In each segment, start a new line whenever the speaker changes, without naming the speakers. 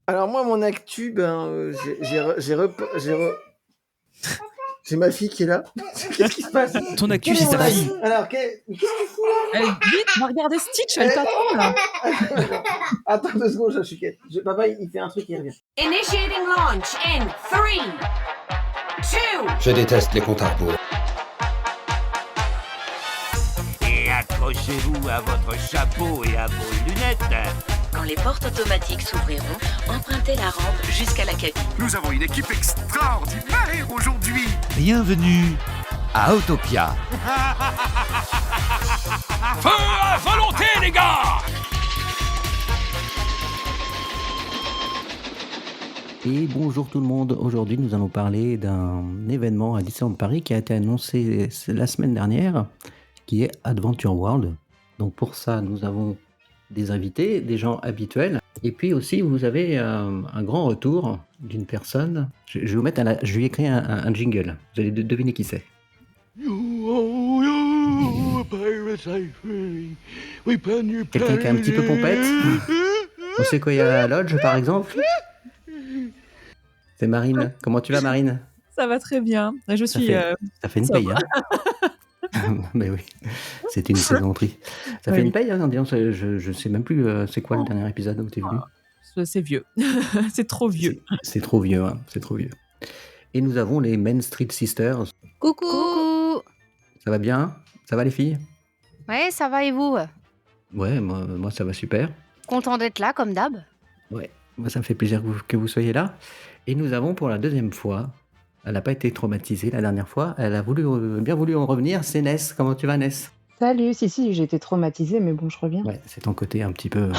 Alors moi, mon actu, j'ai ma fille qui est là. Qu'est-ce qui se passe?
Ton actu, c'est ta fille.
Alors, qu'est-ce que tu fous là?
Vite, va regarder Stitch, elle t'attend là.
Attends 2 secondes, je suis quête. Papa, il fait un truc, il revient.
Initiating launch in 3, 2.
Je déteste les comptes à rebours.
Et accrochez-vous à votre chapeau et à vos lunettes.
Quand les portes automatiques s'ouvriront, empruntez la rampe jusqu'à la cabine.
Nous avons une équipe extraordinaire aujourd'hui.
Bienvenue à Autopia.
Feu à volonté, les gars!
Et bonjour tout le monde, aujourd'hui nous allons parler d'un événement à Disneyland Paris qui a été annoncé la semaine dernière, qui est Adventure World. Donc pour ça nous avons des invités, des gens habituels, et puis aussi vous avez un grand retour d'une personne. Je vais vous mettre je lui ai écrit un jingle, vous allez deviner qui c'est. Quelqu'un qui est un petit peu pompette. On sait quoi, il y a la Lodge par exemple. C'est Marine. Comment tu vas, Marine?
Ça va très bien. Je suis.
Ça fait une paye, hein. Mais oui, c'est une plaisanterie. Ça fait une paye, hein, en disant, je sais même plus c'est quoi le dernier épisode où tu es venu.
C'est vieux. C'est trop vieux.
C'est trop vieux, hein. C'est trop vieux. Et nous avons les Main Street Sisters.
Coucou.
Ça va bien? Ça va les filles?
Ouais, ça va et vous?
Ouais, moi ça va super.
Content d'être là, comme d'hab.
Ouais, moi ça me fait plaisir que vous soyez là. Et nous avons pour la deuxième fois, elle n'a pas été traumatisée la dernière fois, elle a bien voulu en revenir, c'est Ness. Comment tu vas, Ness?
Salut, si, j'ai été traumatisée, mais bon, je reviens.
Ouais, c'est ton côté un petit peu...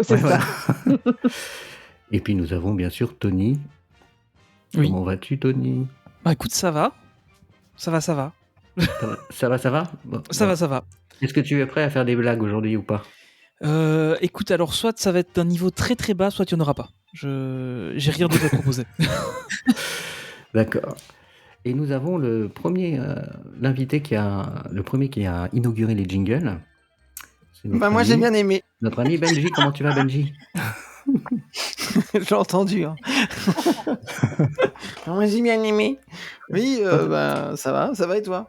C'est ça.
Voilà. Et puis nous avons bien sûr Tony.
Oui.
Comment vas-tu, Tony?
Bah écoute, ça va. Ça va.
Ça va bon,
Ça va.
Est-ce que tu es prêt à faire des blagues aujourd'hui ou pas?
Écoute, alors soit ça va être d'un niveau très très bas, soit il n'y en aura pas. J'ai rien d'autre à proposer.
D'accord. Et nous avons l'invité qui a inauguré les jingles.
Moi j'ai bien aimé.
Notre ami Benji. Comment tu vas, Benji?
J'ai entendu. Hein. Moi j'ai bien aimé. Oui, ça va et toi?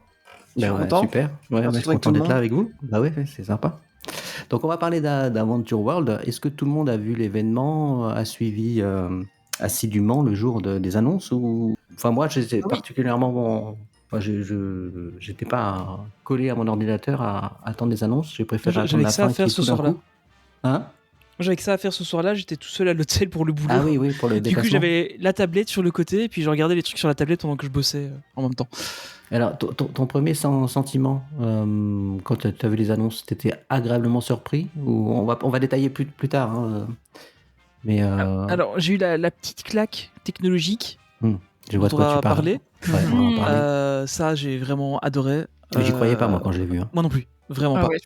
Je suis content. Super. Ouais, je suis content d'être là avec vous. Bah ouais, c'est sympa. Donc on va parler d'Adventure World. Est-ce que tout le monde a vu l'événement, a suivi assidûment le jour des annonces ou... Enfin moi j'étais particulièrement... j'étais pas collé à mon ordinateur à attendre les annonces. J'ai préféré
J'avais que ça à faire ce soir-là.
Hein?
J'avais que ça à faire ce soir-là, j'étais tout seul à l'hôtel pour le boulot.
Ah oui, pour le déplacement.
Du coup j'avais la tablette sur le côté et puis je regardais les trucs sur la tablette pendant que je bossais en même temps.
Alors, ton premier sentiment, quand tu as vu les annonces, t'étais agréablement surpris ou on va détailler plus tard. Hein, mais
Alors, j'ai eu la petite claque technologique.
Je vois de quoi tu parles.
Ouais, on va parler. Ça, j'ai vraiment adoré.
Mais j'y croyais pas, moi, quand je l'ai vu. Hein.
Moi non plus, vraiment pas.
Ouais,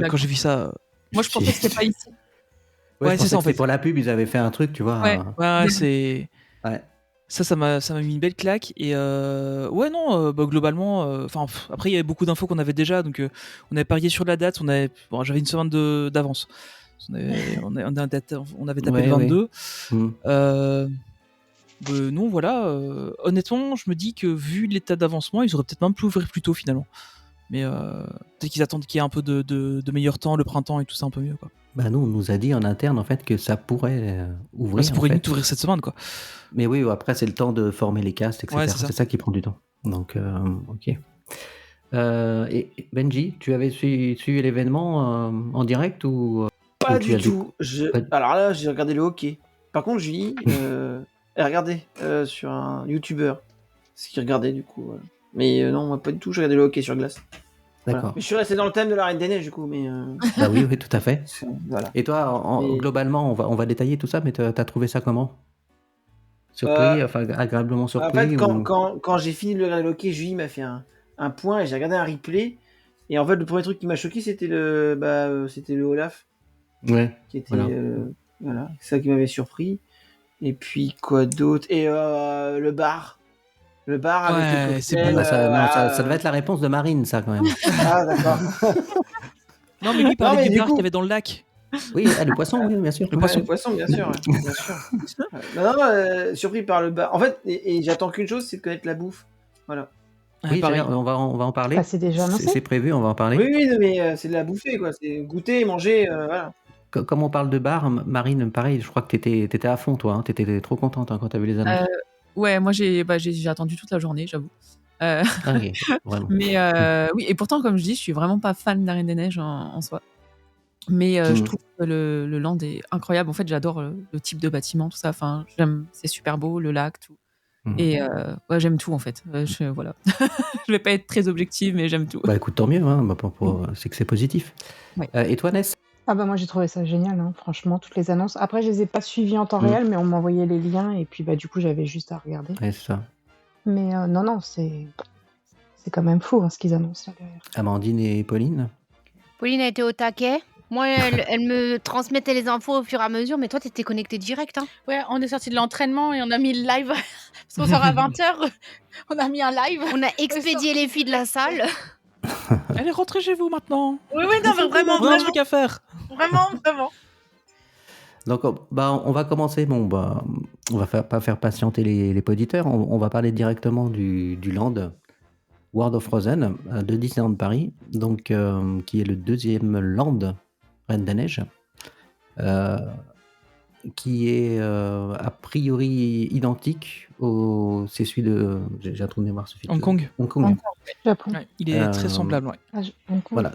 quand j'ai vu ça...
Moi, je pensais que c'était pas ici.
Ouais, c'est ça, en fait. Pour la pub, ils avaient fait un truc, tu vois.
Ouais, c'est...
Ouais.
Ça m'a mis une belle claque et globalement après il y avait beaucoup d'infos qu'on avait déjà, donc on avait parié sur la date, j'avais une semaine d'avance, on avait tapé le 22. Non, voilà, honnêtement je me dis que vu l'état d'avancement ils auraient peut-être même pu ouvrir plus tôt finalement, mais peut-être qu'ils attendent qu'il y ait un peu de meilleur temps, le printemps et tout ça un peu mieux, quoi.
Bah nous, on nous a dit en interne en fait que ça pourrait ouvrir.
Ça pourrait ouvrir cette semaine, quoi.
Mais oui, après c'est le temps de former les castes, etc. Ouais, c'est ça qui prend du temps. Donc, ok. Et Benji, tu avais suivi l'événement en direct ou
pas du tout. Alors là, j'ai regardé le hockey. Par contre, Julie, elle regardait sur un YouTuber. Ce qu'il regardait du coup. Mais non, moi pas du tout. J'ai regardé le hockey sur glace.
D'accord.
Voilà. Je suis resté dans le thème de la Reine des Neiges du coup, mais...
Bah oui, tout à fait.
Voilà.
Et toi, globalement, on va détailler tout ça, mais t'as trouvé ça comment? Surpris, agréablement surpris?
En fait, quand j'ai fini de regarder le hockey, Julie m'a fait un point et j'ai regardé un replay. Et en fait, le premier truc qui m'a choqué, c'était le Olaf.
Ouais.
Qui était... Voilà. C'est ça qui m'avait surpris. Et puis, quoi d'autre? Et le bar. Le bar avec les cocktails,
ça devait être la réponse de Marine, ça, quand même.
Ah, d'accord.
Non, mais lui, il parlait du bar qu'il y avait dans le lac.
Oui, le poisson, oui, bien sûr. Le
Ouais,
poisson.
le poisson, bien sûr. Bien sûr. Non, surpris par le bar. En fait, et j'attends qu'une chose, c'est de connaître la bouffe. Voilà.
Oui,
pareil.
on va en parler.
Bah, c'est déjà annoncé.
C'est prévu, on va en parler.
Oui, non, mais c'est de la bouffer, quoi. C'est goûter, manger, voilà.
Comme on parle de bar, Marine, pareil, je crois que t'étais à fond, toi. T'étais trop contente quand t'as vu les annonces.
Ouais, moi j'ai attendu toute la journée, j'avoue.
Ok, vraiment.
Mais oui, et pourtant, comme je dis, je suis vraiment pas fan de la Reine des Neiges en soi. Mais je trouve que le land est incroyable. En fait, j'adore le type de bâtiment, tout ça. Enfin, c'est super beau, le lac, tout. Et ouais, j'aime tout en fait. Voilà. Je vais pas être très objective, mais j'aime tout.
Bah écoute, tant mieux, hein, c'est que c'est positif.
Ouais.
Et toi, Ness?
Ah bah moi j'ai trouvé ça génial, hein, franchement, toutes les annonces. Après, je les ai pas suivies en temps réel, mais on m'envoyait les liens et puis bah du coup j'avais juste à regarder.
Ouais, c'est ça.
Mais non, c'est quand même fou ce qu'ils annoncent là derrière.
Amandine et Pauline?
Pauline a été au taquet. Moi, elle me transmettait les infos au fur et à mesure, mais toi, t'étais connecté direct. Hein.
Ouais, on est sorti de l'entraînement et on a mis le live. Parce qu'on sort à 20h, on a mis un live.
On a expédié les filles de la salle.
Allez, rentrez chez vous maintenant.
Oui, non, mais vraiment,
On a un truc à faire.
Vraiment.
Donc, on va commencer. Bon, on va pas faire patienter les auditeurs. On va parler directement du land World of Frozen de Disneyland Paris, donc qui est le deuxième land Reine des Neiges, qui est a priori identique au. C'est celui de. J'ai un trou de mémoire.
Hong Kong.
Hong Kong.
Japon.
Ouais, il est très semblable. Ouais.
Hong Kong.
Voilà,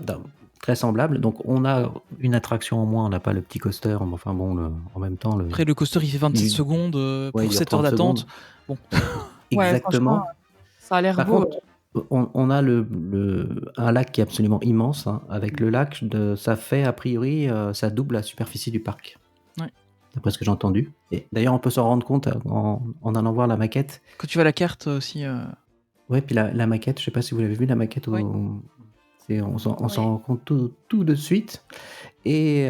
très semblable. Donc on a une attraction en moins, on n'a pas le petit coaster. Enfin bon, en même temps.
Après, le coaster il fait 26 secondes pour
il dure
7 heures
30
d'attente.
secondes.
Bon.
Exactement.
Ça a l'air
Par
beau.
contre, on a un lac qui est absolument immense. Hein. Avec le lac, ça fait a priori, ça double la superficie du parc.
Ouais.
D'après ce que j'ai entendu. Et d'ailleurs, on peut s'en rendre compte en allant voir la maquette.
Quand tu vas à la carte aussi.
Ouais, puis la maquette, je sais pas si vous l'avez vu, la maquette.
Oui.
On s'en rend compte tout de suite. Et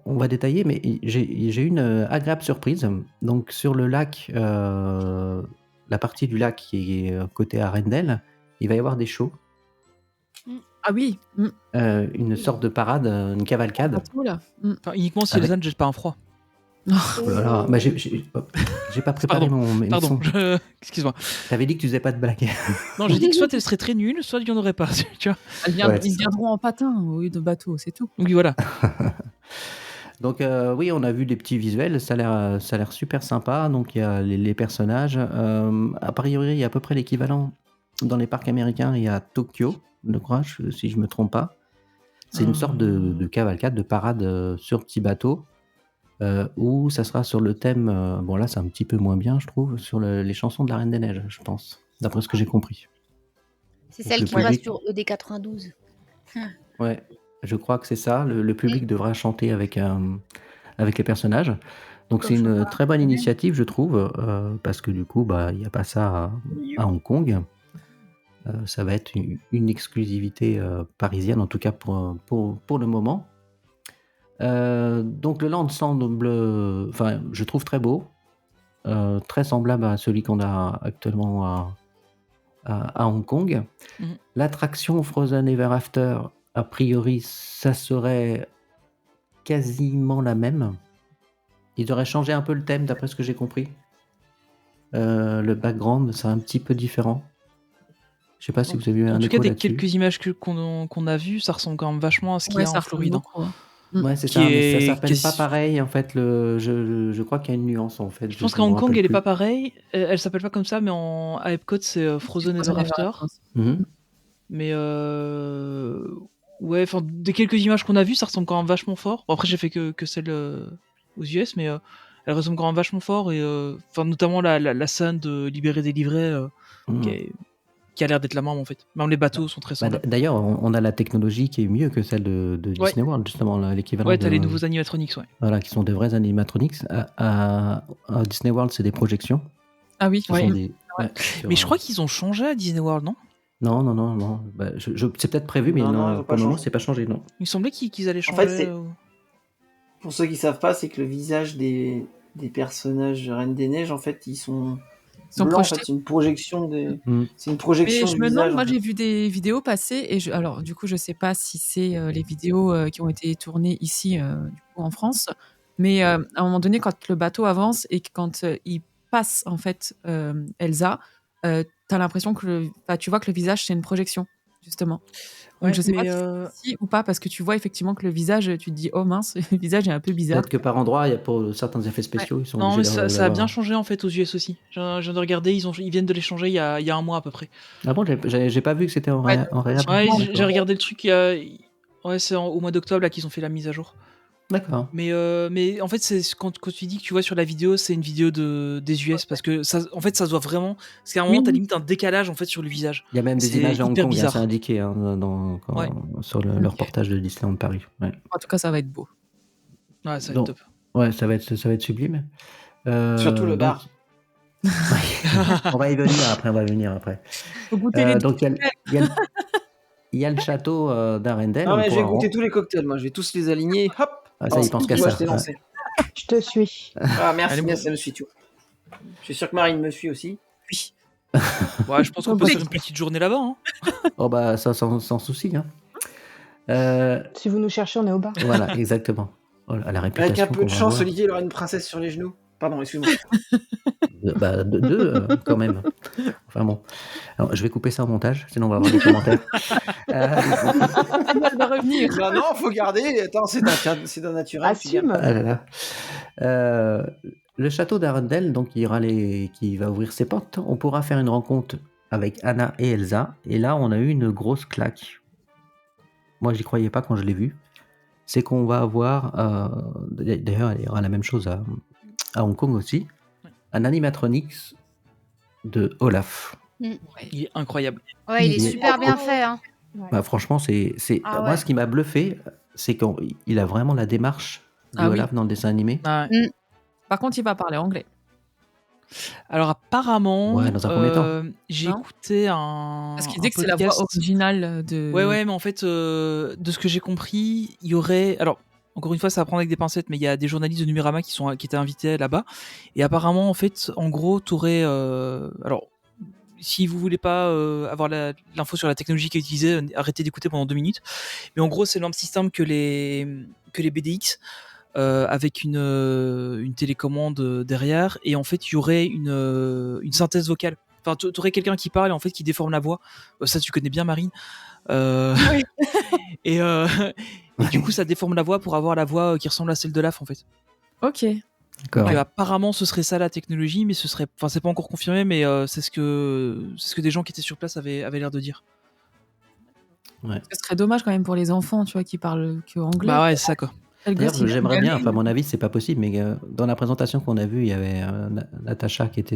on va détailler, mais j'ai une agréable surprise. Donc sur le lac, la partie du lac qui est côté Arendelle, il va y avoir des shows.
Ah oui.
Une sorte de parade, une cavalcade.
Là.
Enfin, uniquement si les ânes ne jettent pas un froid.
Oh là là, bah, j'ai pas préparé mes
Pardon,
leçons.
excuse-moi.
T'avais dit que tu faisais pas de blagues.
Non, j'ai dit que soit elle serait très nulle, soit il n'y en aurait pas. Tu vois.
Ils viendront en patin au lieu de bateau, c'est tout.
Oui, voilà.
Donc oui, on a vu des petits visuels, ça a l'air super sympa. Donc il y a les personnages. A priori, il y a à peu près l'équivalent dans les parcs américains. Il y a Tokyo, je crois, si je me trompe pas. C'est une sorte de cavalcade, de parade sur petit bateau. Où ça sera sur le thème, bon là c'est un petit peu moins bien je trouve, sur les chansons de la Reine des Neiges, je pense, d'après ce que j'ai compris.
C'est celle qui va sur ED92.
Ouais, je crois que c'est ça, le public devra chanter avec les personnages. Donc c'est une très bonne initiative je trouve, parce que du coup il n'y a pas ça à Hong Kong. Ça va être une exclusivité parisienne, en tout cas pour le moment. Donc le land semble, je trouve très beau, très semblable à celui qu'on a actuellement à Hong Kong. L'attraction Frozen Ever After, a priori, ça serait quasiment la même. Ils auraient changé un peu le thème, d'après ce que j'ai compris. Le background, c'est un petit peu différent. Je sais pas si vous avez vu un écho là-dessus.
En tout cas, des quelques images qu'on a vues, ça ressemble quand même vachement à ce qu'il y a en Floride.
Ouais, c'est ça, mais ça s'appelle pas pareil en fait. Je crois qu'il y a une nuance en fait.
Je pense qu'à Hong Kong, elle est pas pareille. Elle s'appelle pas comme ça, mais à Epcot, c'est Frozen Ever After. Mais ouais, enfin, des quelques images qu'on a vues, ça ressemble quand même vachement fort. Bon, après, j'ai fait que celle aux US, mais elle ressemble quand même vachement fort. Et notamment la scène de Libérer, délivrer, qui a l'air d'être la même en fait. Même les bateaux sont très semblables.
D'ailleurs, on a la technologie qui est mieux que celle de Disney World, justement, l'équivalent.
Ouais, t'as les nouveaux animatronics, ouais.
Voilà, qui sont des vrais animatronics. À Disney World, c'est des projections.
Ah oui,
Mais je crois qu'ils ont changé à Disney World, non ?
Non. C'est peut-être prévu, mais non, pour le moment, c'est pas changé, non.
Il me semblait qu'ils allaient changer.
En fait, pour ceux qui savent pas, c'est que le visage des personnages Reine des Neiges, en fait, ils sont
Ils sont
Blanc, en fait,
projetés.
c'est une projection des.
Mm.
C'est une projection
Mais je
du
me demande,
visage.
moi
en fait.
j'ai vu des vidéos passer et alors du coup je sais pas si c'est les vidéos qui ont été tournées ici du coup en France, mais à un moment donné quand le bateau avance et que quand il passe en fait Elsa, t'as l'impression que tu vois que le visage c'est une projection justement. Donc
Ouais,
je sais pas
mais
si ou pas parce que tu vois effectivement que le visage, tu te dis oh mince le visage est un peu bizarre.
Peut-être que par endroit, il y a pour certains effets spéciaux, ils sont
non, mais
obligés
ça a bien
d'avoir.
changé en fait aux US aussi. Je viens de regarder, ils viennent de les changer il y a 1 mois à peu près.
Ah bon, j'ai pas vu que c'était en
Ouais,
réel.
Ouais, j'ai
D'accord.
regardé le truc ouais, c'est au mois d'octobre là qu'ils ont fait la mise à jour.
D'accord.
Mais en fait, c'est quand tu dis que tu vois sur la vidéo, c'est une vidéo des US parce que ça, en fait, ça se voit vraiment. Parce qu'à un moment,
Oui,
t'as
oui.
ling un décalage en fait sur le visage.
Il y a même des
C'est
images de Hong
hyper
Kong, hein, c'est
bizarre.
indiqué
Ouais.
sur le reportage de Disneyland Paris. Ouais.
En tout cas ça va être beau.
Ouais, ça va être
Donc,
top.
ouais, ça va être sublime.
Surtout le
Donc,
bar.
on va y venir après,
Faut goûter les
Donc, il y a le château d'Arendelle.
Non,
On
mais je vais
pourra
goûter tous les cocktails, moi. Je vais tous les aligner. Hop.
Ah, ça, il pense qu'à
tu vois,
ça.
je t'ai lancé.
Je te suis.
Ah, merci,
Allez,
merci, elle me suit, tu vois. Je suis sûr que Marine me suit aussi.
Oui. Ouais, je pense qu'on peut faire une petite journée là-bas. Hein.
Oh, bah, ça, sans souci. Hein.
Si vous nous cherchez, on est au bar.
Voilà, exactement. Oh, la réputation.
Avec un peu de
qu'on va
chance,
avoir.
Olivier, il aura une princesse sur les genoux. Pardon, excuse-moi.
Deux, quand même. Enfin bon. Alors, je vais couper ça au montage, sinon on va avoir des commentaires.
Elle va revenir.
Non, faut garder. Attends, c'est d'un naturel.
Assume.
Ah là là. Le château d'Arendelle, donc qui va ouvrir ses portes. On pourra faire une rencontre avec Anna et Elsa. Et là, on a eu une grosse claque. Moi, j'y croyais pas quand je l'ai vu. C'est qu'on va avoir, d'ailleurs, il y aura la même chose à Hong Kong aussi, un animatronics de Olaf.
Il est incroyable.
Ouais, il est super bien fait. Hein.
Bah, franchement,
Ah
moi,
ouais.
ce qui m'a bluffé, c'est qu'il a vraiment la démarche du
Ah oui.
Olaf dans le dessin animé.
Ah ouais.
Par contre il va parler anglais.
Alors apparemment,
Ouais, dans un premier temps.
j'ai
Non
écouté un
Parce qu'il disait
un
que c'est la voix
podcast.
originale de.
Ouais, mais en fait, de ce que j'ai compris, il y aurait. Alors, encore une fois, ça va prendre avec des pincettes, mais il y a des journalistes de Numérama qui étaient invités là-bas. Et apparemment, en fait, en gros, t'aurais. Alors, si vous voulez pas avoir l'info sur la technologie qui est utilisée, arrêtez d'écouter pendant 2 minutes. Mais en gros, c'est le même système que les BDX. Avec une télécommande derrière, et en fait il y aurait une synthèse vocale. Enfin, tu aurais quelqu'un qui parle et en fait qui déforme la voix. Ça, tu connais bien, Marine.
Oui.
Et du coup, ça déforme la voix pour avoir la voix qui ressemble à celle de Laf, en fait.
Ok.
D'accord.
Donc, apparemment, ce serait ça la technologie, mais ce serait. Enfin, c'est pas encore confirmé, mais c'est ce que des gens qui étaient sur place avaient l'air de dire.
Ouais.
Ce serait dommage quand même pour les enfants, tu vois, qui parlent que anglais.
Bah ouais, c'est ça quoi.
D'ailleurs, j'aimerais bien, enfin, à mon avis, c'est pas possible, mais dans la présentation qu'on a vue, il y avait Natacha qui était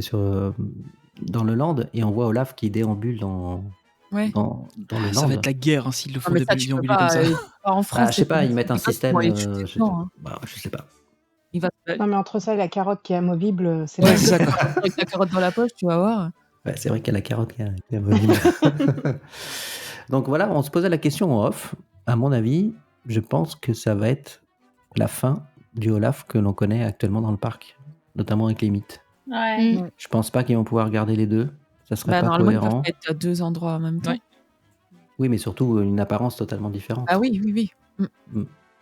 dans le land, et on voit Olaf qui déambule dans le land.
Ça va être la guerre hein, s'ils le font
mais ça, tu peux
déambuler
pas,
comme ça.
En France,
Je sais pas, ils mettent un système.
Je
Je sais pas.
Il va...
Non, mais entre ça et la carotte qui est amovible, c'est
Ouais,
pas
c'est ça quoi.
avec la carotte dans la poche, tu vas voir.
Ouais, c'est vrai qu'il y a la carotte qui est amovible. Donc voilà, on se posait la question en off. À mon avis, je pense que ça va être la fin du Olaf que l'on connaît actuellement dans le parc, notamment avec les mythes.
Ouais.
Je pense pas qu'ils vont pouvoir garder les deux. Ça serait pas
normalement, ils
cohérent.
peuvent être à 2 endroits en même temps.
Ouais.
Oui, mais surtout une apparence totalement différente.
Ah oui.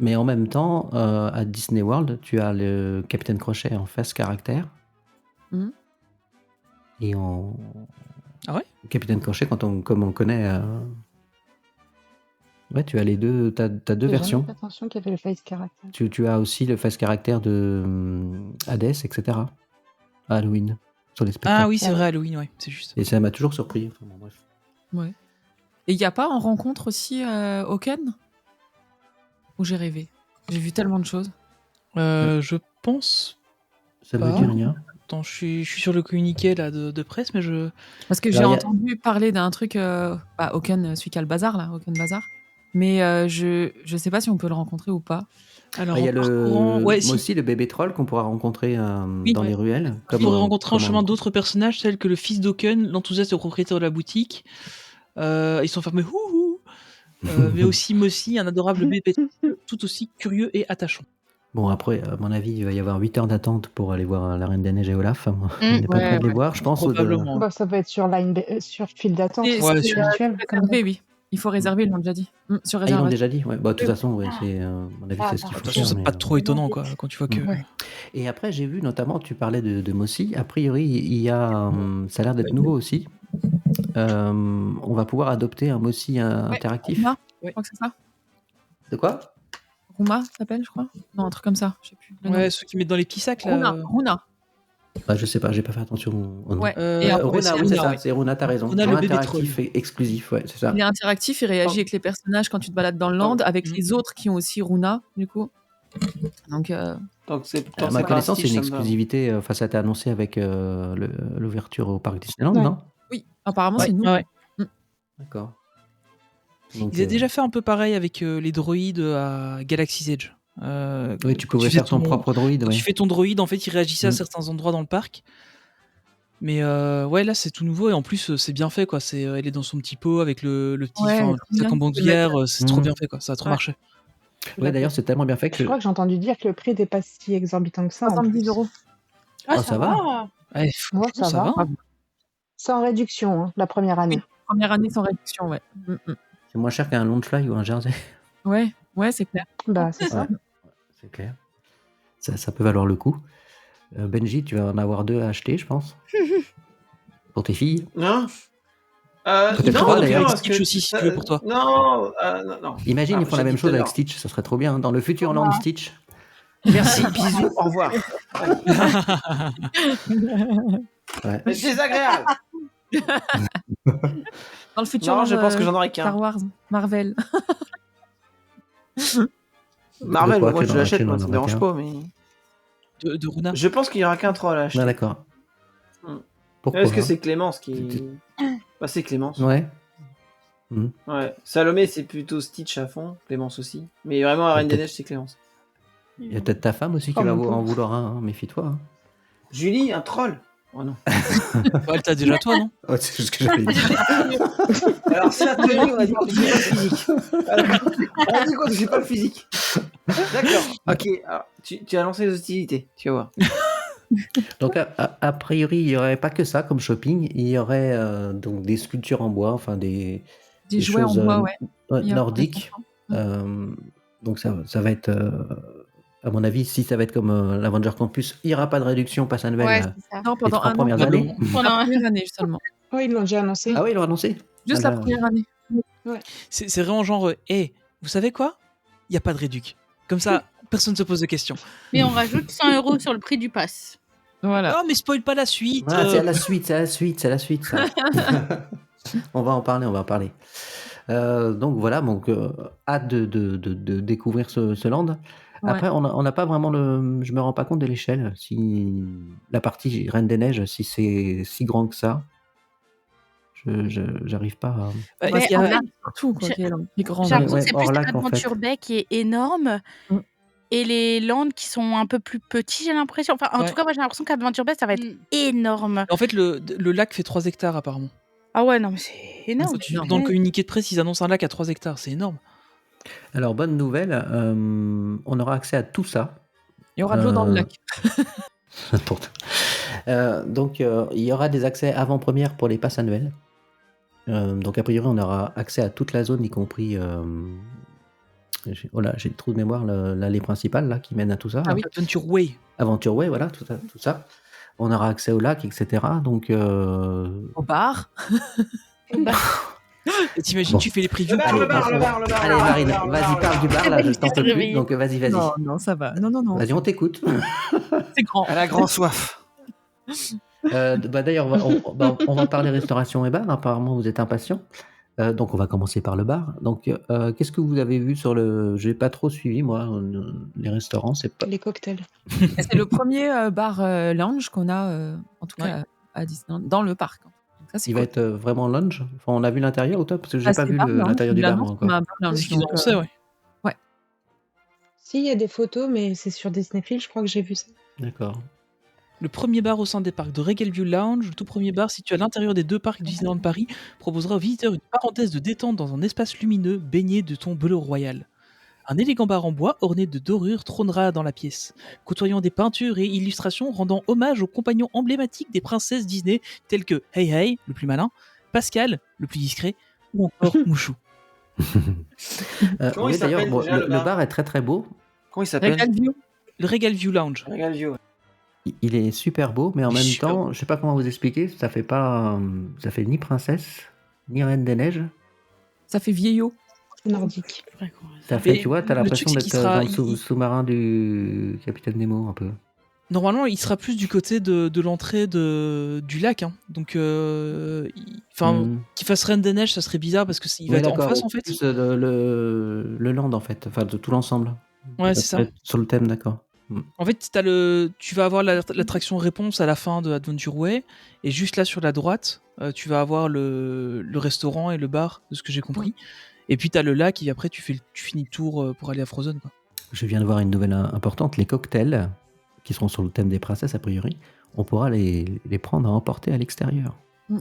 Mais en même temps, à Disney World, tu as le Capitaine Crochet en face caractère.
Mhm.
Et en.
Ah ouais
Capitaine Crochet, comme on connaît. Ouais, tu as les deux. Tu as deux versions.
J'ai attention qu'il y avait le face character.
Tu as aussi le face caractère de Hades, etc. À Halloween, sur les spectacles.
Ah oui, c'est vrai, Halloween, ouais, c'est juste.
Et ça m'a toujours surpris. Enfin, bon, bref.
Ouais. Et il n'y a pas en rencontre aussi Hawken? Ou j'ai rêvé? J'ai vu tellement de choses.
Je pense.
Ça
pas.
veut dire rien.
Attends, je suis sur le communiqué là de presse, mais je.
Parce que j'ai entendu parler d'un truc. Hawken, celui qui a le bazar, là, Hawken Bazar. Mais je sais pas si on peut le rencontrer ou pas.
Alors,
il y a
ouais,
aussi le bébé troll qu'on pourra rencontrer dans les ruelles.
On pourrait rencontrer en chemin d'autres personnages, tels que le fils d'Hawken, l'enthousiaste propriétaire de la boutique. Ils sont fermés, mais aussi Mossy, un adorable bébé tout aussi curieux et attachant.
Bon, après, à mon avis, il va y avoir 8 heures d'attente pour aller voir La Reine des Neiges et Olaf. On n'est pas prêt de les voir, je pense.
Probablement.
Bah, ça va être sur file d'attente.
C'est
Ouais,
c'est,
sûrement.
habituel, comme
réservé, oui. Il faut réserver, ils l'ont déjà dit. Sur
Ah, ils l'ont
réservation.
déjà dit? Ouais. Bah, de toute
Oui.
façon, ouais, c'est, à mon avis, c'est ce qu'il
De
faut
toute façon,
faire.
c'est pas trop étonnant, quoi, quand tu vois que.
Ouais.
Et après, j'ai vu notamment, tu parlais de Mossy. A priori, il y a, ça a l'air d'être nouveau aussi. On va pouvoir adopter un Mossy interactif.
Rouma, je crois que c'est ça.
De quoi?
Rouma, ça s'appelle, je crois. Non, un truc comme ça. Je sais plus. le nom.
Ouais, ceux qui mettent dans les petits sacs, là.
Runa.
Bah, je sais pas, j'ai pas fait attention au nom.
Ouais. Et après,
Runa,
c'est
oui, c'est
Runa,
ça,
ouais.
c'est Runa, t'as raison.
Runa,
Jeu
le bébé
interactif et exclusif, ouais, c'est ça.
Il est interactif, il réagit avec les personnages quand tu te balades dans le land, avec les autres qui ont aussi Runa, du coup. Donc,
À ma connaissance, c'est une exclusivité. Enfin, ça a été annoncé avec l'ouverture au parc Disneyland,
Ouais.
non?
Oui, apparemment,
Ouais.
c'est nous.
Ouais.
D'accord. Donc,
Ils avaient déjà fait un peu pareil avec les droïdes à Galaxy's Edge.
Oui, tu pouvais
faisais
faire ton propre droïde.
Quand
Ouais.
tu fais ton droïde, en fait, il réagissait à certains endroits dans le parc. Mais ouais, là, c'est tout nouveau et en plus, c'est bien fait, quoi. Elle est dans son petit pot avec le petit
Ouais,
enfin,
c'est
sac
bien.
en bandoulière, c'est trop bien fait, quoi. Ça a trop
Ouais.
marché.
Ouais, d'ailleurs, c'est tellement bien fait
Je
que.
crois que j'ai entendu dire que le prix n'était pas si exorbitant que ça.
70
€.
Ah, ça va.
Ouais,
Ouais, ça va.
va.
C'est en réduction, hein, la première année.
Première année sans réduction, ouais.
C'est moins cher qu'un Loungefly ou un Jersey.
Ouais, c'est clair.
Bah, c'est ça.
Ouais, c'est clair. Ça peut valoir le coup. Benji, tu vas en avoir 2 à acheter, je pense. Pour tes filles.
Non.
Peut-être
non,
trois,
non,
d'ailleurs.
parce
Stitch
que-
aussi, si tu veux, pour toi.
Non, non.
Imagine,
Ah,
ils font la
j'ai
même
dit
chose
tout à
avec
l'heure.
Stitch, ça serait trop bien. Dans le futur land Stitch.
Merci, bisous, au revoir.
Ouais.
Mais c'est désagréable.
Dans le futur,
Non, je pense que j'en aurai qu'un.
Star Wars, Marvel.
Marvel,
De quoi,
moi
tu
je
en
l'achète,
auras
moi ça me dérange
qu'un
pas, mais.
De Runa.
Je pense qu'il y aura qu'un troll à acheter.
Ah, d'accord.
Hmm.
Pourquoi
Est-ce que
hein
c'est Clémence qui. Bah, c'est Clémence.
Ouais.
Ouais. Salomé, c'est plutôt Stitch à fond, Clémence aussi. Mais vraiment, la Reine des
peut-être-
Neiges, c'est Clémence.
Il y a peut-être ta femme aussi qui
Oh,
va
mon
en
pauvre.
vouloir un, hein. Méfie-toi. Hein.
Julie, un troll. Oh non.
Ouais, t'as déjà toi, non?
Oh, c'est ce que j'allais dire.
Alors, c'est la tenue, on a dit qu'on touchait pas le physique. On a dit qu'on touchait pas le physique. D'accord. Ok, alors, tu as lancé les hostilités, tu vas voir.
Donc, a priori, il n'y aurait pas que ça comme shopping. Il y aurait donc des sculptures en bois, enfin des
jouets en
choses
bois, ouais. Il y a
nordiques. Donc, ça va être, à mon avis, si ça va être comme l'Avenger Campus, il n'y aura pas de réduction pass annuel
Ouais, c'est ça.
Non,
les
pendant
3
un an.
premières années.
La première année seulement.
Oh, ils l'ont déjà annoncé.
Ah oui, ils l'ont annoncé.
Juste
Ah,
la
là.
première année.
C'est vraiment genre, vous savez quoi? Il n'y a pas de réduc. Comme ça, personne ne se pose de questions.
Mais on rajoute 100 € sur le prix du pass.
Voilà.
Oh, mais spoil pas la suite.
Voilà, c'est à la suite, ça. On va en parler. Donc voilà, hâte de découvrir ce land.
Ouais.
Après, on n'a pas vraiment je me rends pas compte de l'échelle. Si la partie Reine des Neiges, si c'est si grand que ça, j'arrive pas à.
Bah,
Mais
il y a-
en fait,
Tout, quoi, qui est là. Les grands.
j'ai l'impression
Ouais,
que c'est
hors
plus
lac, en
l'Adventure
fait.
Bay qui est énorme
Mm.
et les lands qui sont un peu plus petits, j'ai l'impression. Enfin, en
Ouais.
tout cas, moi j'ai l'impression qu'Adventure Bay ça va être énorme.
En fait, le lac fait 3 hectares apparemment.
Ah ouais, non, mais c'est énorme.
Dans le communiqué de presse, ils annoncent un lac à 3 hectares. C'est énorme.
Alors, bonne nouvelle, on aura accès à tout ça.
Il y aura de l'eau dans le lac.
N'importe. Donc, il y aura des accès avant-première pour les passes annuelles. Donc, a priori, on aura accès à toute la zone, y compris. J'ai le trou de mémoire, l'allée principale là, qui mène à tout ça.
Ah
là.
oui.
Adventure Way.
Aventure Way, voilà, tout ça. On aura accès au lac, etc. Donc,
Au bar.
Et t'imagines,
Bon.
tu fais les previews.
Le bar.
Allez, Marine, vas-y, parle du bar, là, je t'en peux plus. Donc, vas-y.
Non, non, ça va. Non.
Vas-y, on t'écoute.
C'est grand.
Elle a grand soif.
D'ailleurs, on va parler restauration et bar. Apparemment, vous êtes impatients. Donc, on va commencer par le bar. Donc, qu'est-ce que vous avez vu sur le. J'ai pas trop suivi, moi, les restaurants. C'est pas.
Les cocktails.
C'est le premier bar lounge qu'on a, en tout cas, à Disneyland, dans le parc. Donc ça, c'est
Il
cool.
va être vraiment lounge. Enfin, on a vu l'intérieur ou toi? Parce que j'ai
Ah,
pas
c'est
vu
bar lounge,
l'intérieur du
il
bar,
annonce
moi,
qu'on a
encore.
un bar lounge,
C'est ce qu'ils
donc,
annonçaient, ouais.
Si, il y a des photos, mais c'est sur Disney Film, je crois que j'ai vu ça.
D'accord.
Le premier bar au sein des parcs de Regal View Lounge, le tout premier bar situé à l'intérieur des 2 parcs Disneyland Paris, proposera aux visiteurs une parenthèse de détente dans un espace lumineux baigné de ton bleu royal. Un élégant bar en bois orné de dorures trônera dans la pièce, côtoyant des peintures et illustrations rendant hommage aux compagnons emblématiques des princesses Disney tels que Hey Hey, le plus malin, Pascal, le plus discret, ou encore Mouchou.
Comment il
Oui, d'ailleurs,
s'appelle
bon,
déjà, le
le
bar
bar est très très beau.
Comment il s'appelle
Regal View.
Le Regal View Lounge.
Regal View, ouais.
Il est super beau, mais en
Il est
même
super
temps, je sais pas comment vous expliquer, ça fait ni princesse, ni reine des neiges.
Ça fait vieillot.
Nordique.
Ça fait,
Mais
tu vois, t'as
le
l'impression
truc, c'est
d'être
qu'il sera-
dans le sous-marin du Capitaine Nemo, un peu.
Normalement, il sera plus du côté de l'entrée du lac. Hein. Donc, qu'il fasse Reine des Neiges, ça serait bizarre parce qu'il va
Oui,
être en
d'accord,
face en fait.
plus le land, en fait, enfin, de tout l'ensemble.
Ouais, c'est ça.
Sur le thème, d'accord.
En fait, tu vas avoir l'attraction réponse à la fin de Adventure Way, et juste là sur la droite, tu vas avoir le restaurant et le bar, de ce que j'ai compris. Et puis tu as le lac, et après tu finis le tour pour aller à Frozen. Quoi.
Je viens de voir une nouvelle importante, les cocktails, qui seront sur le thème des princesses, a priori, on pourra les prendre à emporter à l'extérieur.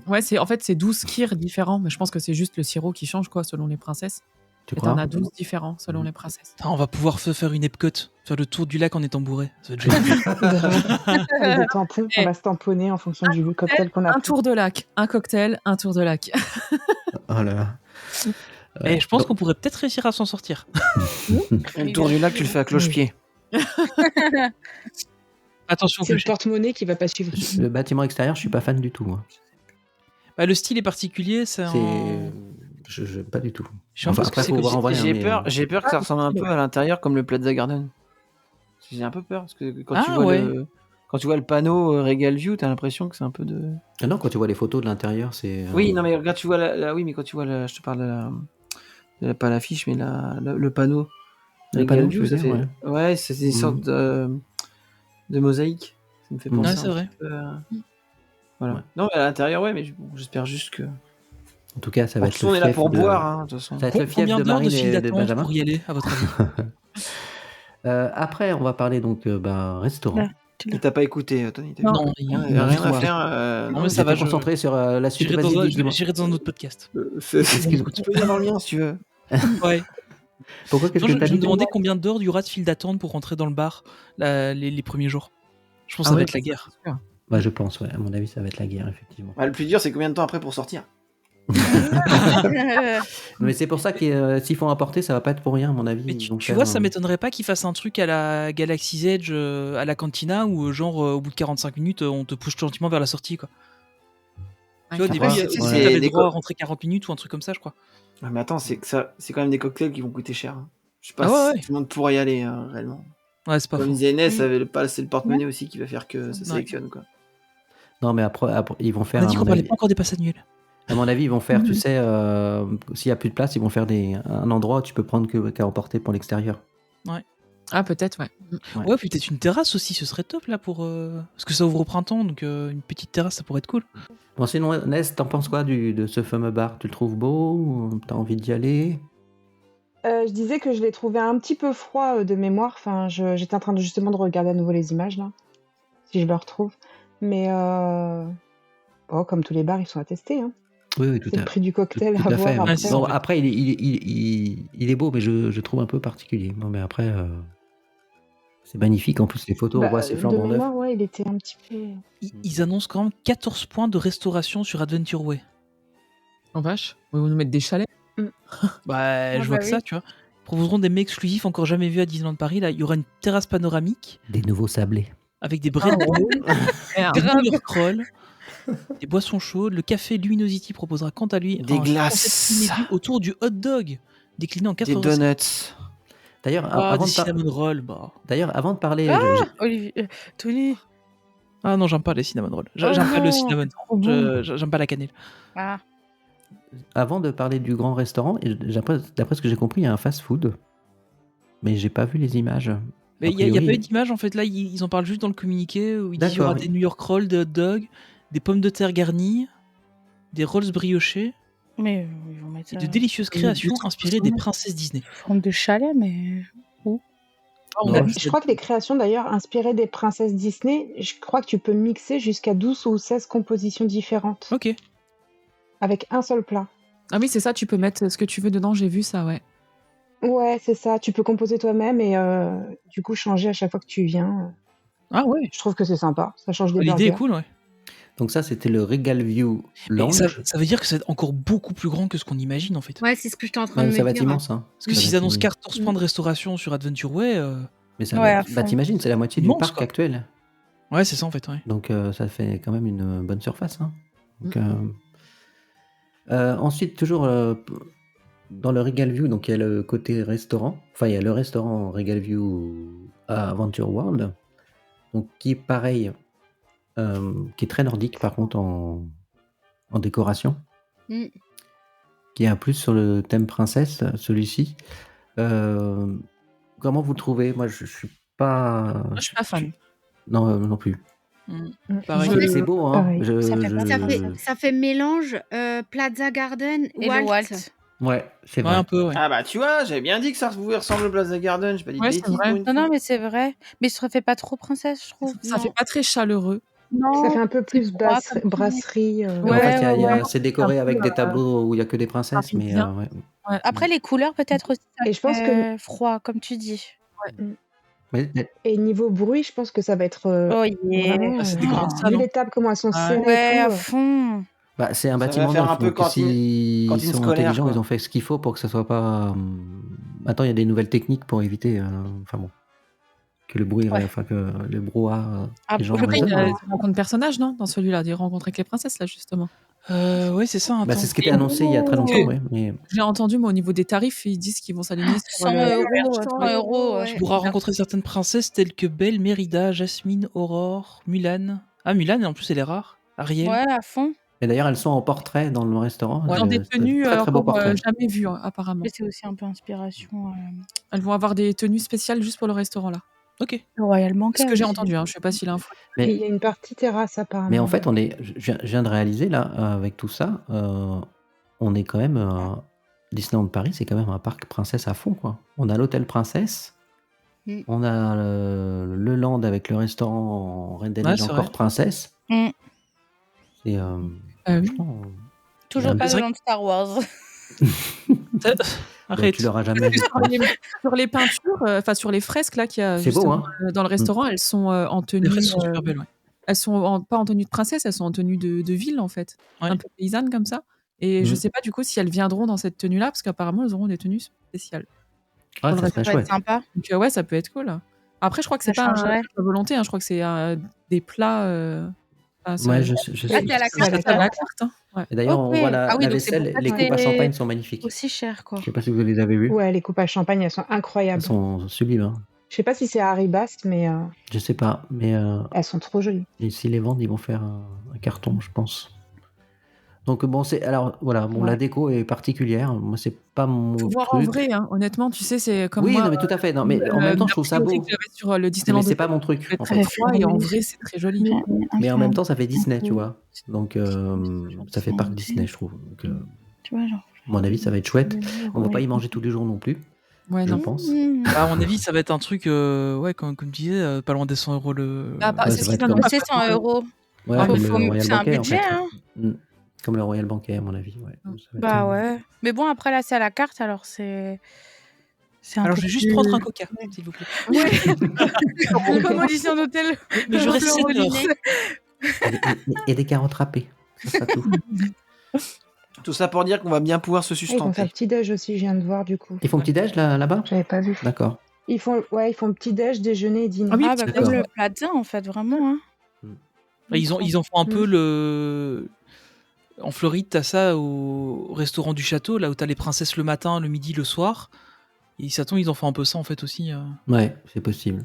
Ouais, c'est 12 skirs différents, mais je pense que c'est juste le sirop qui change quoi selon les princesses.
Tu
Et
crois
t'en as 12 différents selon les princesses.
Putain, on va pouvoir faire une Epcot, faire le tour du lac en étant bourré. Ça va être génial.
Avec des tampons, on va se tamponner en fonction du cocktail qu'on a
Un
pris.
tour de lac, un cocktail, un tour de lac.
Oh là là.
Et je pense qu'on pourrait peut-être réussir à s'en sortir.
Et le tour du lac, tu le fais à cloche-pied.
Attention,
C'est le
clocher.
porte-monnaie qui va pas suivre.
Le bâtiment extérieur, je suis pas fan du tout. Moi.
Bah, le style est particulier, c'est
pas du tout.
Je sais pas ce que c'est
faut
que
voir en vrai.
J'ai
hein, mais,
peur, j'ai peur que ça ressemble un peu à l'intérieur comme le Plaza Garden. J'ai un peu peur parce que quand tu
Ah,
vois
ouais.
quand tu vois le panneau Regal View, t'as l'impression que c'est un peu de.
Ah non, quand tu vois les photos de l'intérieur, c'est.
Oui, non mais regarde, tu vois oui, mais quand tu vois je te parle pas l'affiche, mais le panneau.
Le
Regal
panneau,
View,
tu veux
ça
dire,
fait. Ouais, c'est une sorte de mosaïque. Ça me fait penser.
Ouais,
un
c'est vrai.
petit peu, voilà.
Ouais.
Non, mais à l'intérieur, ouais, mais j'espère juste que.
En tout cas, ça va
De
être
toute façon, on
le
est là
fief
pour
de...
boire, hein, de toute façon.
Ça va être le fief
Combien
de
d'heures de
Marine
file
et de
d'attente
Benjamin.
pour y aller, à votre avis?
Après, on va parler donc restaurant.
Et t'as pas écouté, Tony.
Non,
rien à faire.
Non, mais ça va,
J'étais concentré sur la suite.
J'irai
Vas-y, dis-moi.
dans un autre podcast.
Tu peux venir dans le mien si tu veux.
Ouais.
Pourquoi qu'est-ce
Non,
que t'as
je me
dit
demandais combien d'heures il y aura de file d'attente pour rentrer dans le bar les premiers jours. Je pense que ça va être la guerre.
Bah, je pense, ouais. À mon avis, ça va être la guerre, effectivement.
Le plus dur, c'est combien de temps après pour sortir.
Mais c'est pour ça que s'ils font apporter, ça va pas être pour rien, à mon avis.
Mais
Ils vont
tu
faire
vois, ça m'étonnerait pas qu'ils fassent un truc à la Galaxy's Edge, à la cantina, où genre au bout de 45 minutes, on te pousse gentiment vers la sortie, quoi. Tu vois, au début,
Après,
t'avais le droit à rentrer 40 minutes ou un truc comme ça, je crois.
Ouais, mais attends, c'est quand même des cocktails qui vont coûter cher. Hein. Je sais pas
Ah ouais,
si tout le monde pourra y aller, réellement.
Ouais, c'est pas
Comme
faux.
disait Inès, c'est le porte-monnaie aussi qui va faire que ça sélectionne, quoi.
Non, mais après, ils vont faire.
On a dit
à
qu'on
mon
parlait
avis-
pas encore des passes annuelles.
À mon avis, ils vont faire, tu sais, s'il y a plus de place, ils vont faire un endroit où tu peux prendre qu'à emporter pour l'extérieur.
Ouais.
Ah, peut-être, ouais.
Ouais, puis peut-être une terrasse aussi, ce serait top là pour. Parce que ça ouvre au printemps, donc une petite terrasse, ça pourrait être cool.
Bon, sinon, Ness, t'en penses quoi de ce fameux bar? Tu le trouves beau? Ou t'as envie d'y aller?
Je disais que je l'ai trouvé un petit peu froid de mémoire. Enfin, j'étais en train justement de regarder à nouveau les images là, si je le retrouve. Mais comme tous les bars, ils sont attestés. Hein.
Oui, tout
C'est
à
le prix du cocktail
tout
à
à
voir
fait.
après.
Bon, après, il est beau, mais je trouve un peu particulier. Non, mais après, c'est magnifique. En plus, les photos, on voit ces
de
flambant neufs.
mémoire, ouais, il était un petit peu.
Ils annoncent quand même 14 points de restauration sur Adventure Way.
En vache, ils vont nous mettre des chalets.
Bah, je vois que ça, tu vois. Ils proposeront des mets exclusifs encore jamais vus à Disneyland Paris. Là, il y aura une terrasse panoramique
Des nouveaux sablés.
avec des bread rolls, des burger crawls, des boissons chaudes. Le café Luminosity proposera quant à lui
Des
un
glaces.
concept inédit autour du hot dog, décliné en 4
Des donuts.
D'ailleurs,
Ah, des cinnamon rolls, bah.
D'ailleurs, avant de parler,
Olivier, Tony.
Ah non, j'aime pas les cinnamon rolls. J'aime pas le cinnamon. J'aime pas la cannelle.
Ah.
avant de parler du grand restaurant, et d'après ce que j'ai compris, il y a un fast-food, mais j'ai pas vu les images.
Mais il n'y a pas eu d'image en fait. Là, ils en parlent juste dans le communiqué où ils disent qu'il y aura des New York rolls, des hot dogs, des pommes de terre garnies, des rolls briochés.
Mais ils vont mettre
et de délicieuses créations inspirées des princesses Disney.
Forme de chalet, mais où?
Je crois que les créations d'ailleurs inspirées des princesses Disney, je crois que tu peux mixer jusqu'à 12 ou 16 compositions différentes.
Ok.
Avec un seul plat.
Ah oui, c'est ça, tu peux mettre ce que tu veux dedans, j'ai vu ça, ouais.
Ouais, c'est ça. Tu peux composer toi-même et du coup changer à chaque fois que tu viens.
Ah ouais.
Je trouve que c'est sympa. Ça change des
L'idée est
burgers.
cool, ouais.
Donc ça, c'était le Regal View
Mais ça
Lounge.
veut dire que c'est encore beaucoup plus grand que ce qu'on imagine, en fait.
Ouais, c'est ce que j'étais en train de
Ouais, ça
me
va être
dire.
immense, hein.
Parce que
Ça va
s'ils
être
annoncent
immense.
14 points de restauration sur Adventure Way,
Mais ça
Ouais,
va
à
être... Bah,
fond.
t'imagines, c'est la moitié du
immense,
parc
quoi.
actuel.
Ouais, c'est ça, en fait, ouais.
Donc ça fait quand même une bonne surface, hein. Donc, ensuite, toujours dans le Regal View, donc il y a le côté restaurant. Enfin, il y a le restaurant Regal View à Adventure World. Donc qui est pareil, qui est très nordique par contre en décoration.
Mm.
Qui est un plus sur le thème princesse, celui-ci. Comment vous le trouvez? Moi, je suis pas.
Moi, je suis pas fan.
Non, non plus.
Pareil.
C'est beau, hein.
Pareil.
Ça fait mélange Plaza Garden
Et
Walt.
le Walt.
Ouais, c'est
Ouais,
vrai.
un peu, ouais.
Ah bah tu vois, j'avais bien dit que ça pouvait ressembler au Plaza Garden, j'ai pas dit de
Ouais, c'est
bêtises
vrai.
pour une
Non,
fois.
non, mais c'est vrai. Mais ça fait pas trop princesse, je trouve.
Ça
Non.
fait pas très chaleureux.
Non,
Ça fait un peu plus
froid, comme tu dis.
brasserie.
En fait,
Ouais.
c'est décoré avec des tableaux où il y a que des princesses, mais
parisien.
ouais.
Ouais.
Après, les couleurs, peut-être aussi, ça
Et je pense que
fait froid, comme tu dis.
Mais
et niveau bruit, je pense que ça va être
Oh yeah.
vraiment.
Ah, c'est des grandes salles,
Vu
hein.
les tables comment elles sont
Ouais.
serrées
Ouais,
et
à
tout.
fond.
bah, c'est un
Ça va
bâtiment
faire
neuf,
un peu
donc
cantine
s'ils sont
scolaire,
intelligents,
quoi.
ils ont fait ce qu'il faut pour que ça soit pas. Attends, il y a des nouvelles techniques pour éviter. Enfin bon. Que le bruit,
Ouais.
enfin que le brouhaha,
Ah,
les gens
le bruit,
résonnent.
Des rencontres de personnages, non? Dans celui-là, des rencontres avec les princesses, là, justement.
Ouais, c'est ça,
Bah,
attends.
c'est ce qui était annoncé il y a très longtemps, ouais. Mais
J'ai entendu, mais au niveau des tarifs, ils disent qu'ils vont s'aligner sur
100
le.
euros,
100
100 euros.
ouais.
Tu pourras rencontrer certaines princesses telles que Belle, Mérida, Jasmine, Aurore, Mulan. Ah, Mulan, et en plus, elle est rare. Ariel.
Ouais, à fond.
et d'ailleurs, elles sont en portrait dans le restaurant.
Dans des
C'est
tenues
très très beau
encore
portrait.
jamais vues, apparemment.
Mais c'est aussi un peu inspiration.
Elles vont avoir des tenues spéciales juste pour le restaurant, là.
Ok.
Le Royal Banquet.
C'est ce que j'ai
aussi.
entendu, je sais pas si l'info.
Et il
Mais,
y a une partie terrasse apparemment.
mais en fait, je viens de réaliser là, avec tout ça, on est quand même. Disneyland Paris, c'est quand même un parc princesse à fond, quoi. On a l'hôtel princesse,
Mm.
on a le land avec le restaurant Reine des
Ouais,
Neiges
c'est
encore
vrai.
princesse.
Mm.
Et
Oui.
franchement,
Toujours
Ouais,
pas
c'est
de
vrai
nom de Star Wars.
Arrête.
tu l'auras jamais vu.
Sur les peintures, enfin sur les fresques là qu'il y a
C'est beau,
justement,
hein.
dans le restaurant, elles sont en
Les
tenue.
fresques sont super belles, ouais.
Elles sont pas en tenue de princesse, elles sont en tenue de ville en fait,
Ouais.
un peu paysanne comme ça. Et je
Mm.
sais pas du coup si elles viendront dans cette tenue-là, parce qu'apparemment elles auront des tenues spéciales.
Ah,
Dans le
ça
Ça
serait
peut être
chouette.
sympa.
Donc ouais, ça peut être cool. Après, je crois que c'est
Ça
pas
changerait.
à volonté, je crois que c'est des plats.
Ouais, je sais.
Ah, c'est à la
c'est
carte.
à la carte. Hein. Ouais.
Et d'ailleurs,
Ok.
on voit la
Ah oui, donc c'est
vaisselle,
pour ça
les
que
coupes à
c'est
champagne sont magnifiques.
aussi cher, quoi.
Je sais pas si vous les avez vues.
Ouais, les coupes à champagne, elles sont
Elles
incroyables.
sont sublimes, hein.
Je sais pas si c'est à Haribas, mais
Je sais pas, mais
elles sont trop jolies.
et s'ils les vendent, ils vont faire un carton, je pense. Donc bon, alors voilà, bon, la
Ouais.
déco est particulière. Moi, c'est pas mon
Faut voir en
truc.
vrai, hein. Honnêtement, tu sais, c'est comme
Oui,
moi.
non, mais tout à fait. Non, mais en même temps, je trouve ça
l'a priori
beau.
que j'avais sur le
Mais
Disneyland
c'est
Hotel,
pas mon truc,
c'est
en
très
fait.
froid et en vrai, c'est très joli.
Mais en même temps, ça fait Disney, tu vois. Donc, ça fait parc Disney, je trouve. Donc,
Tu vois, genre.
à mon avis, ça va être chouette. On va pas y manger tous les jours non plus,
Ouais,
je
non.
pense.
Ah, à mon avis, ça va être un truc, ouais, comme tu disais, pas loin des 100 euros le.
Ah, bah,
Ouais,
c'est
ça
ce
va
qu'ils
être
annoncent.
comme-
C'est 100 euros.
Ouais,
Ah,
comme
mais
le Royal
c'est un
Banquet, en
budget,
fait.
hein.
Mm. Comme le Royal Banquet, à mon avis. Ouais. Ça va être,
Bah ouais. Mais bon, après, là, c'est à la carte, alors c'est. C'est un
Alors,
peu
je vais juste
plus-
prendre un coca, s'il vous plaît.
Comme Audition d'hôtel.
Mais je reste 7 heures.
Et des carottes râpées. Ça sera tout.
Tout ça pour dire qu'on va bien pouvoir se
Ah, ils font ça
sustenter.
petit-déj aussi, je viens de voir du coup.
Ils font petit-déj là-bas?
J'avais pas vu.
D'accord.
Ils font petit-déj, déjeuner et dîner.
Ah oui,
Ah, bah,
D'accord.
comme le Plaza, en fait, vraiment. Hein.
Ils en font un peu le. En Floride, t'as ça au restaurant du château, là où t'as les princesses le matin, le midi, le soir. Et Satan, ils en font un peu ça en fait aussi.
Ouais, c'est possible.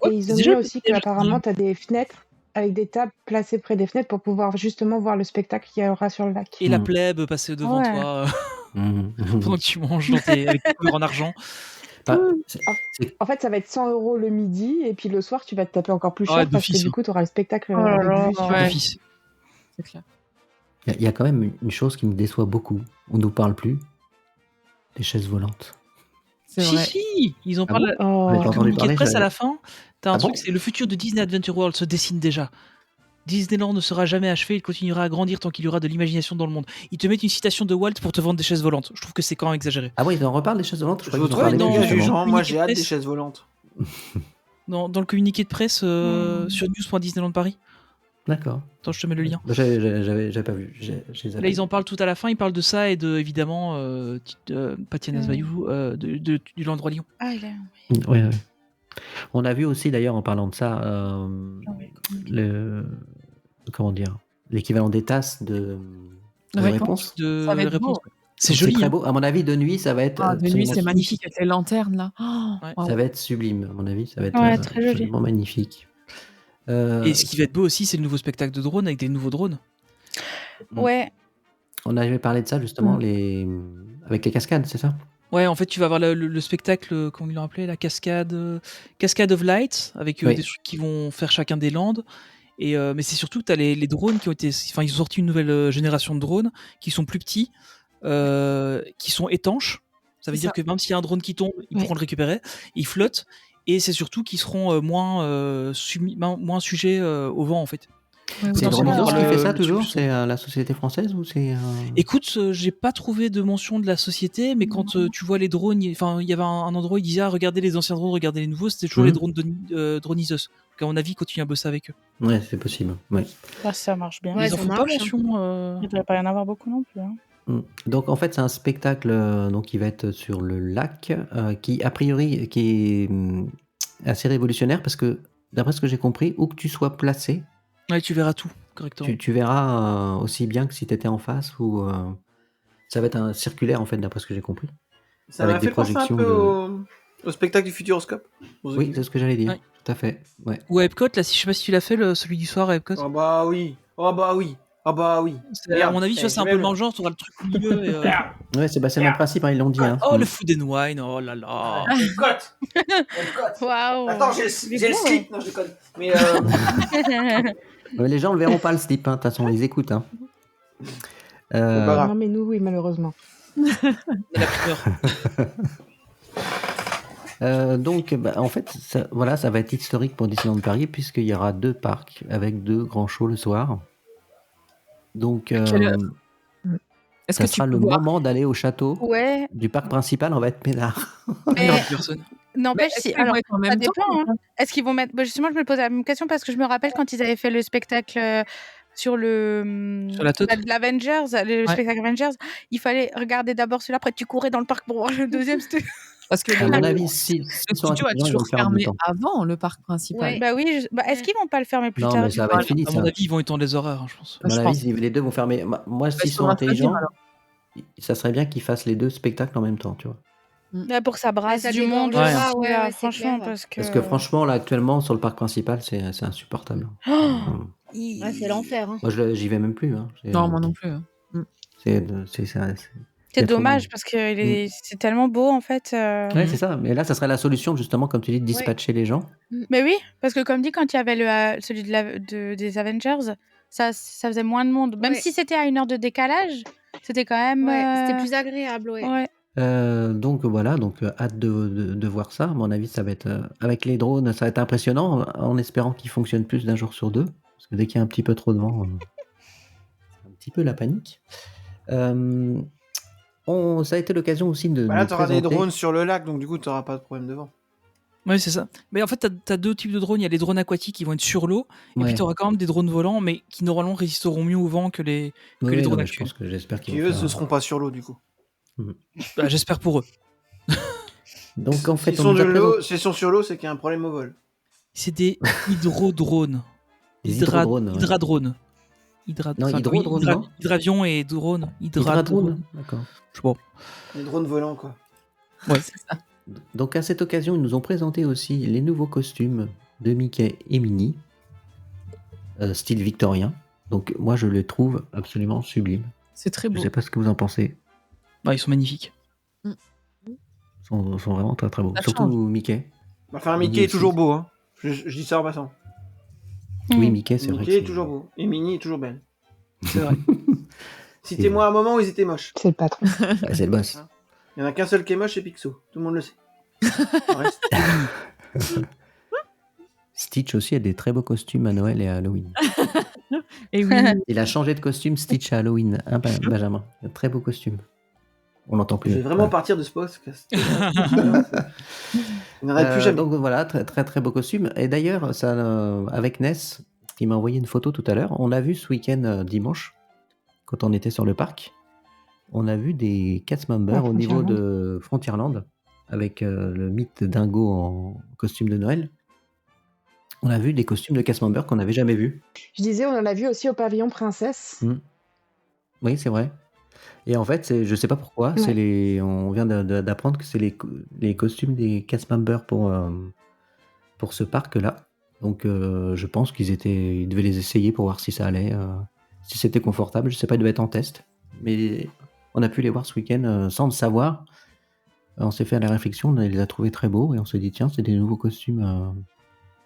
Et ils ont
déjà,
mis aussi qu'apparemment, tu as des fenêtres avec des tables placées près des fenêtres pour pouvoir justement voir le spectacle qu'il y aura sur le lac.
Et la plèbe passer devant
Ouais.
toi
Mhm.
pendant que tu manges avec tes couleurs en argent.
Bah,
En fait, ça va être 100 € le midi, et puis le soir, tu vas te taper encore plus cher
Ouais,
parce que
d'office,
du
hein.
coup, tu auras le spectacle
Oh là
avec
là,
vue sur
ouais.
D'office.
C'est clair.
Il y a quand même une chose qui me déçoit beaucoup. On nous parle plus des chaises volantes.
C'est
Si,
vrai.
si, ils en
Ah
parlent.
Oh.
Vous n'avez pas
Le
entendu
communiqué de
parler
presse à
j'avais-
la fin, t'as un
Ah
truc,
bon
c'est le futur de Disney Adventure World se dessine déjà. Disneyland ne sera jamais achevé, il continuera à grandir tant qu'il y aura de l'imagination dans le monde. Ils te mettent une citation de Walt pour te vendre des chaises volantes. Je trouve que c'est quand même exagéré.
Ah ouais, ils en reparlent des chaises volantes. Je crois qu'ils en
trouve
parlaient
dans-
plus,
du
justement.
genre, moi
Communiqué
j'ai
de
hâte des
presse.
chaises volantes.
Dans le communiqué de presse sur news.disneyland Paris.
D'accord.
Attends, je te mets le lien.
J'avais pas vu. J'ai zappé.
Là, ils en parlent tout à la fin. Ils parlent de ça et de, évidemment, Patiana Bayou, du Land Roi Lion.
Ah, il est...
Oui, oui. On a vu aussi, d'ailleurs, en parlant de ça, comment dire, l'équivalent des tasses de réponse.
De
Ça va être
réponse.
beau.
C'est joli.
très
hein.
beau. À mon avis, de nuit, ça va être.
Ah, de nuit,
absolument
c'est magnifique avec les lanternes là. Oh,
Ouais.
wow.
Ça va être sublime, à mon avis. Ça va être
Ouais, très joli.
absolument magnifique.
Et ce qui va être beau aussi, c'est le nouveau spectacle de drones avec des nouveaux drones.
Ouais.
On avait parlé de ça, justement, avec les cascades, c'est ça?
Ouais, en fait, tu vas avoir le spectacle, comment ils l'ont appelé, la cascade of Light, avec
Oui.
des trucs qui vont faire chacun des landes. Et, mais c'est surtout que tu as les drones qui ont été. Enfin, ils ont sorti une nouvelle génération de drones qui sont plus petits, qui sont étanches. Ça veut
C'est
dire
ça.
que même s'il y a un drone qui tombe, ils
Ouais.
pourront le récupérer. Ils flottent. Et c'est surtout qu'ils seront moins sujets au vent, en fait.
Ouais,
C'est
potentiellement,
Dronidos
on
qui
aura
fait
le-
ça
le
toujours?
truc-
C'est la société française ou c'est.
Écoute, j'ai pas trouvé de mention de la société, mais quand tu vois les drones, il y avait un endroit où ils disaient regardez les anciens drones, regardez les nouveaux, c'était toujours les drones de Dronisos. Donc à mon avis, ils continuent à bosser avec eux.
Ouais, c'est possible. Ouais.
Ah, ça marche bien.
Ouais,
ils en
ça
font pas
marche, hein.
mention.
Il devrait pas y en avoir beaucoup non plus. Hein.
Donc en fait c'est un spectacle donc qui va être sur le lac qui a priori qui est assez révolutionnaire parce que d'après ce que j'ai compris où que tu sois placé
Ouais, tu verras tout correctement.
tu verras aussi bien que si tu étais en face ou ça va être un circulaire en fait d'après ce que j'ai compris.
Ça
Avec
m'a
des
fait penser un
projections
peu
de-
au spectacle du Futuroscope.
Oui, c'est ce que j'allais dire.
Ouais.
Tout à fait. Ouais.
Ou à Epcot, là, si je sais pas si tu l'as fait, celui du soir à Epcot.
Ah bah oui. Ah bah oui. Ah bah oui.
À mon avis, tu vois, c'est un peu le même genre, tu auras le truc au milieu. Et,
Ouais, c'est le même principe, hein, ils l'ont dit. Hein.
oh, le food and wine, oh là là.
Epcot.
Waouh.
Attends, j'ai le slip. Non, je déconne. Mais
Mais les gens ne verront pas le slip, hein. De toute façon, ils écoutent. Hein.
pas grave.
Non, mais nous, oui, malheureusement.
La primeur.
Donc, en fait, ça va être historique pour Disneyland Paris puisqu'il y aura 2 parcs avec 2 grands shows le soir. Donc,
Quelle heure Est-ce
ça
que tu
sera
peux
le
voir
moment d'aller au château
Ouais.
du parc principal. On va être peinard.
Mais
Personne.
n'empêche,
est-ce
si.
qu'ils vont
Alors,
être en
ça
même temps
dépend.
ou
Hein.
pas
Est-ce qu'ils vont mettre. Bah, justement, je me posais la même question parce que je me rappelle quand ils avaient fait le spectacle sur le.
Sur la tote.
L'Avengers, le
Ouais.
spectacle Avengers, il fallait regarder d'abord celui-là, après tu courais dans le parc pour voir le deuxième. C'était-
Parce que
À
le,
mon
le
avis, s'ils sont
studio a
intelligents, ils vont
toujours
le faire en même
fermé
temps.
avant le parc principal.
Ouais.
Bah oui, est-ce qu'ils vont pas le fermer plus
Non,
tard
mais
du
ça
coup
va être fini,
À
ça.
mon avis, ils vont étendre les horaires, hein, je pense.
À mon
Je
avis,
pense.
les deux vont fermer. Moi, s'ils
il
sont
faudra prévenir,
intelligents,
alors.
ça serait bien qu'ils fassent les 2 spectacles en même temps, tu vois.
Bah, pour que ça brasse
ça
du monde.
dégorgera,
aussi,
ouais,
là,
ouais, c'est
franchement,
clair.
parce
que franchement, là, actuellement, sur le parc principal, c'est insupportable.
Ouais, c'est l'enfer. Hein.
Moi, j'y vais même plus. Hein.
Non, moi non plus. Hein.
C'est dommage parce que c'est tellement beau en fait.
Ouais, c'est ça. Mais là, ça serait la solution, justement, comme tu dis, de dispatcher les gens.
Mais oui, parce que comme dit, quand il y avait celui des Avengers, ça faisait moins de monde. Même
Ouais.
si c'était à 1 heure de décalage, c'était quand même.
Ouais, c'était plus agréable, ouais.
Ouais.
Donc voilà, hâte de voir ça. À mon avis, ça va être avec les drones, ça va être impressionnant, en espérant qu'ils fonctionnent plus d'un jour sur 2. Parce que dès qu'il y a un petit peu trop de vent, c'est un petit peu la panique. Ça a été l'occasion aussi de.
Bah là,
nous
t'auras des
présenter-
drones sur le lac, donc du coup, t'auras pas de problème de vent.
Ouais, c'est ça. Mais en fait, t'as 2 types de drones. Il y a les drones aquatiques qui vont être sur l'eau, et
Ouais.
puis t'auras quand même des drones volants, mais qui normalement résisteront mieux au vent que les
Oui,
drones
non, mais je
actuels.
pense que j'espère qu'ils
Qui
vont
eux,
faire-
ce seront pas sur l'eau, du coup.
Bah, j'espère pour eux.
Donc en fait,
S'ils
on
sont,
nous a
s'ils sont sur l'eau, c'est qu'il y a un problème au vol.
C'est des hydrodrones.
Des hydrodrones, ouais.
Hydradrones.
Non, hydrodrones, non
Hydravion et drone.
Hydradrone, d'accord.
Je sais pas.
Les drones volants, quoi.
Ouais.
C'est ça.
Donc à cette occasion, ils nous ont présenté aussi les nouveaux costumes de Mickey et Minnie, style victorien. Donc moi, je les trouve absolument sublimes.
C'est très
Je
beau.
sais pas ce que vous en pensez.
Ouais, ils sont magnifiques.
Ils sont vraiment très très beaux.
Ça
Surtout
change.
Mickey.
Enfin,
Minnie
Mickey est
aussi.
toujours beau, hein. Je dis ça en passant.
Oui, Mickey, c'est vrai.
Mickey
que
est toujours beau. Et Minnie est toujours belle.
C'est vrai.
Citez-moi un moment où ils étaient moches.
C'est le patron.
Ouais, c'est le boss.
Il y en a qu'un seul qui est moche, c'est Picsou. Tout le monde le sait. Le reste-
Stitch aussi a des très beaux costumes à Noël et à Halloween.
Et oui.
Il a changé de costume Stitch à Halloween, hein, Benjamin. Un très beau costume. On l'entend plus.
Je vais vraiment partir de ce podcast. Il n'en a plus jamais.
Donc voilà, très très très beau costume. Et d'ailleurs, avec Ness, qui m'a envoyé une photo tout à l'heure, on a vu ce week-end dimanche, quand on était sur le parc, on a vu des cast members au niveau de Frontierland, avec le mythe Dingo en costume de Noël. On a vu des costumes de cast members qu'on n'avait jamais vus.
Je disais, on en a vu aussi au pavillon Princesse.
Oui, c'est vrai. Et en fait, je sais pas pourquoi, on vient d'apprendre que c'est les costumes des cast members pour ce parc-là. Donc je pense ils devaient les essayer pour voir si ça allait, si c'était confortable. Je sais pas, ils devaient être en test. Mais on a pu les voir ce week-end sans le savoir. On s'est fait la réflexion, on les a trouvés très beaux et on s'est dit tiens, c'est des nouveaux costumes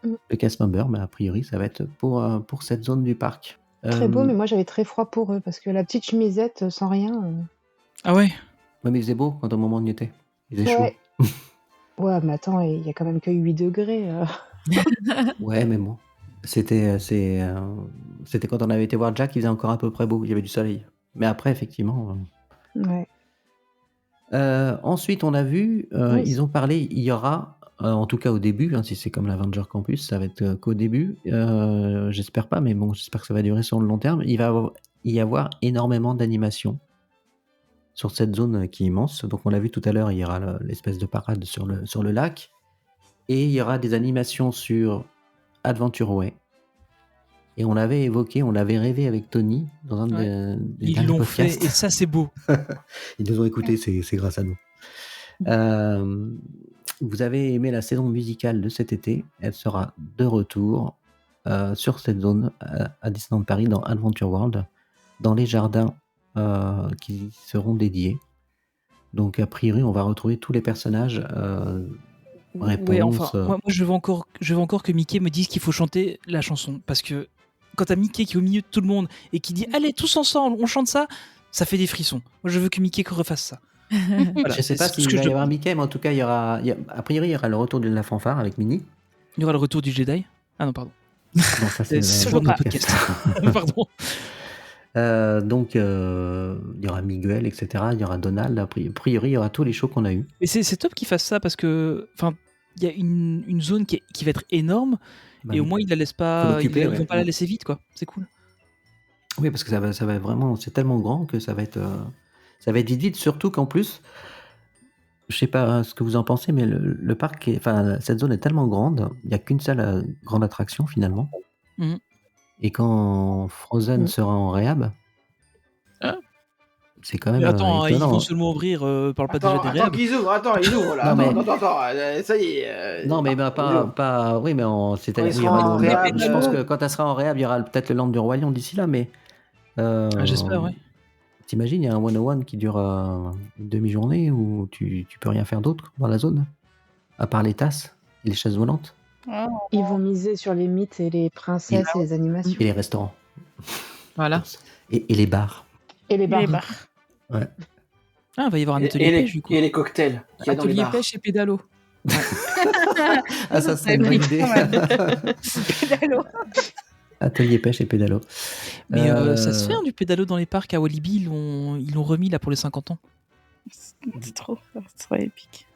de cast members, mais a priori ça va être pour cette zone du parc.
Très beau, mais moi j'avais très froid pour eux parce que la petite chemisette sans rien.
Ah ouais.
Ouais, mais il faisait beau quand au moment où on y était. Il faisait chaud.
Ouais, mais attends, il y a quand même que 8 degrés.
Ouais, mais bon. C'était quand on avait été voir Jack, il faisait encore à peu près beau, il y avait du soleil. Mais après, effectivement.
Ouais.
Ensuite, on a vu, ils ont parlé, il y aura, en tout cas au début, si c'est comme l'Avenger Campus, ça va être qu'au début. J'espère pas, mais bon, j'espère que ça va durer sur le long terme. Il va y avoir énormément d'animations sur cette zone qui est immense. Donc, on l'a vu tout à l'heure, il y aura l'espèce de parade sur le lac. Et il y aura des animations sur Adventure Way. Et on l'avait rêvé avec Tony dans un des
Ils l'ont fait, et ça, c'est beau.
Ils nous ont écoutés, c'est grâce à nous. Vous avez aimé la saison musicale de cet été. Elle sera de retour sur cette zone à Disneyland Paris, dans Adventure World, dans les jardins qui seront dédiés. Donc, a priori, on va retrouver tous les personnages.
Ouais, enfin, moi je veux encore que Mickey me dise qu'il faut chanter la chanson, parce que quand t'as Mickey qui est au milieu de tout le monde et qui dit allez tous ensemble on chante ça fait des frissons. Moi je veux que Mickey refasse ça. Voilà,
je sais pas s'il va y avoir Mickey, mais en tout cas a priori il y aura le retour de la fanfare avec Minnie.
Il y aura le retour du Jedi. Ah non, pardon.
Non, ça c'est
ce genre de podcast. Pardon.
Donc il y aura Miguel, etc. Il y aura Donald. A priori il y aura tous les shows qu'on a eu.
Mais c'est top qu'ils fassent ça, parce que il y a une zone qui va être énorme, et au moins ils la laissent pas, ils vont pas la laisser vite, quoi. C'est cool.
Oui, parce que ça va vraiment, c'est tellement grand que ça va être vite, surtout qu'en plus, je sais pas ce que vous en pensez, mais le parc, cette zone est tellement grande, il n'y a qu'une seule grande attraction finalement. Et quand Frozen sera en réhab, c'est quand même.
Mais attends, ils
étonnant.
vont seulement ouvrir, parle pas déjà des réhab.
Ils ouvrent là. Attends, ça y est.
Non, mais pas. Oui, mais c'est-à-dire, je pense que quand elle sera en réhab, il y aura peut-être le Land du Roi Lion d'ici là, mais.
J'espère, ouais.
T'imagines, il y a un 101 qui dure une demi-journée où tu peux rien faire d'autre dans la zone, à part les tasses et les chaises volantes.
Ils vont miser sur les mythes et les princesses et les animations.
Et les restaurants.
Voilà.
Et les bars.
Et les bars.
Ouais.
Ah, il va y avoir un atelier pêche, du coup.
Et les cocktails.
Atelier pêche et pédalo.
Ah, ça serait une bonne idée.
Pédalo.
Atelier pêche et pédalo.
Mais ça se fait, du pédalo dans les parcs. À Walibi, ils l'ont remis là pour les 50 ans.
C'est trop épique.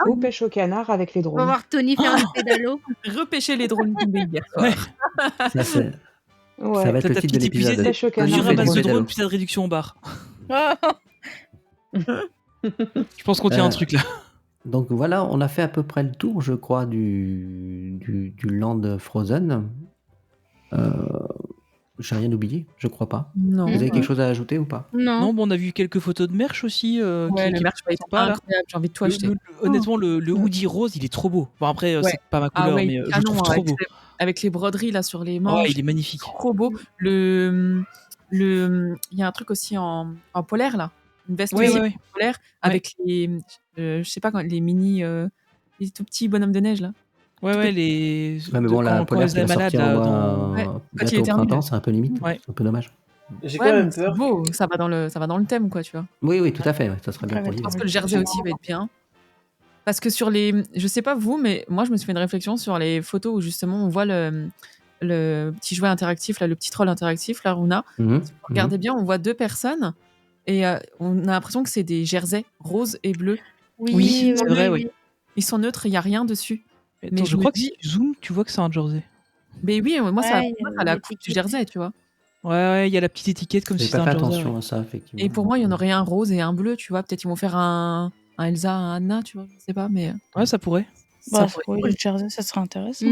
Ou pêche au canard avec les
On va
drones.
voir Tony faire un pédalo.
Repêcher les drones tombés hier soir.
Ça, ça va être le titre de l'épisode.
Pêche au
Tu
canard.
ramasses de drone, puis t'as de réduction au bar. Je pense qu'on tient un truc là.
Donc voilà, on a fait à peu près le tour, je crois, du Land Frozen. J'ai rien oublié, je crois pas.
Non.
Vous avez quelque chose à ajouter ou pas?
Non, bon, on a vu quelques photos de merch aussi.
Le merch va être
pas là.
incroyable, j'ai envie de tout acheter.
Honnêtement, le hoodie rose, il est trop beau. Bon, après, c'est pas ma couleur, mais je le trouve trop beau.
Avec les broderies là sur les manches.
Ouais, il est magnifique.
Trop beau. Il y a un truc aussi en polaire là. Une veste polaire avec les, je sais pas, les mini, les tout petits bonhommes de neige là.
Ouais, mais bon, la polaire qui va sortir bientôt au printemps, c'est un peu limite, c'est un peu dommage.
J'ai quand même
c'est
peur.
beau, ça va dans le thème, quoi, tu vois.
Oui, tout à fait, ça serait bien pour lui.
Je pense que le jersey aussi va être bien. Parce que je sais pas vous, mais moi je me suis fait une réflexion sur les photos où justement on voit le petit jouet interactif, là, le petit troll interactif, la Runa.
Mhm,
Si vous regardez bien, on voit 2 personnes et on a l'impression que c'est des jerseys roses et bleus.
Oui, c'est vrai, oui.
Ils sont neutres, il y a rien dessus.
Attends,
Mais
je crois que si tu zoomes, tu vois que c'est un jersey.
Mais oui, moi ça
Ouais,
a la coupe du jersey, tu vois.
Ouais, il y a la petite étiquette comme si
J'avais
c'était
pas
un
fait
jersey.
attention
ouais.
à ça, effectivement.
Et pour moi, il y en aurait un rose et un bleu, tu vois. Peut-être ils vont faire un Elsa, un Anna, tu vois. Je sais pas, mais
Ouais, ça pourrait.
Bah,
ça
oui,
pourrait.
le jersey, ça serait intéressant.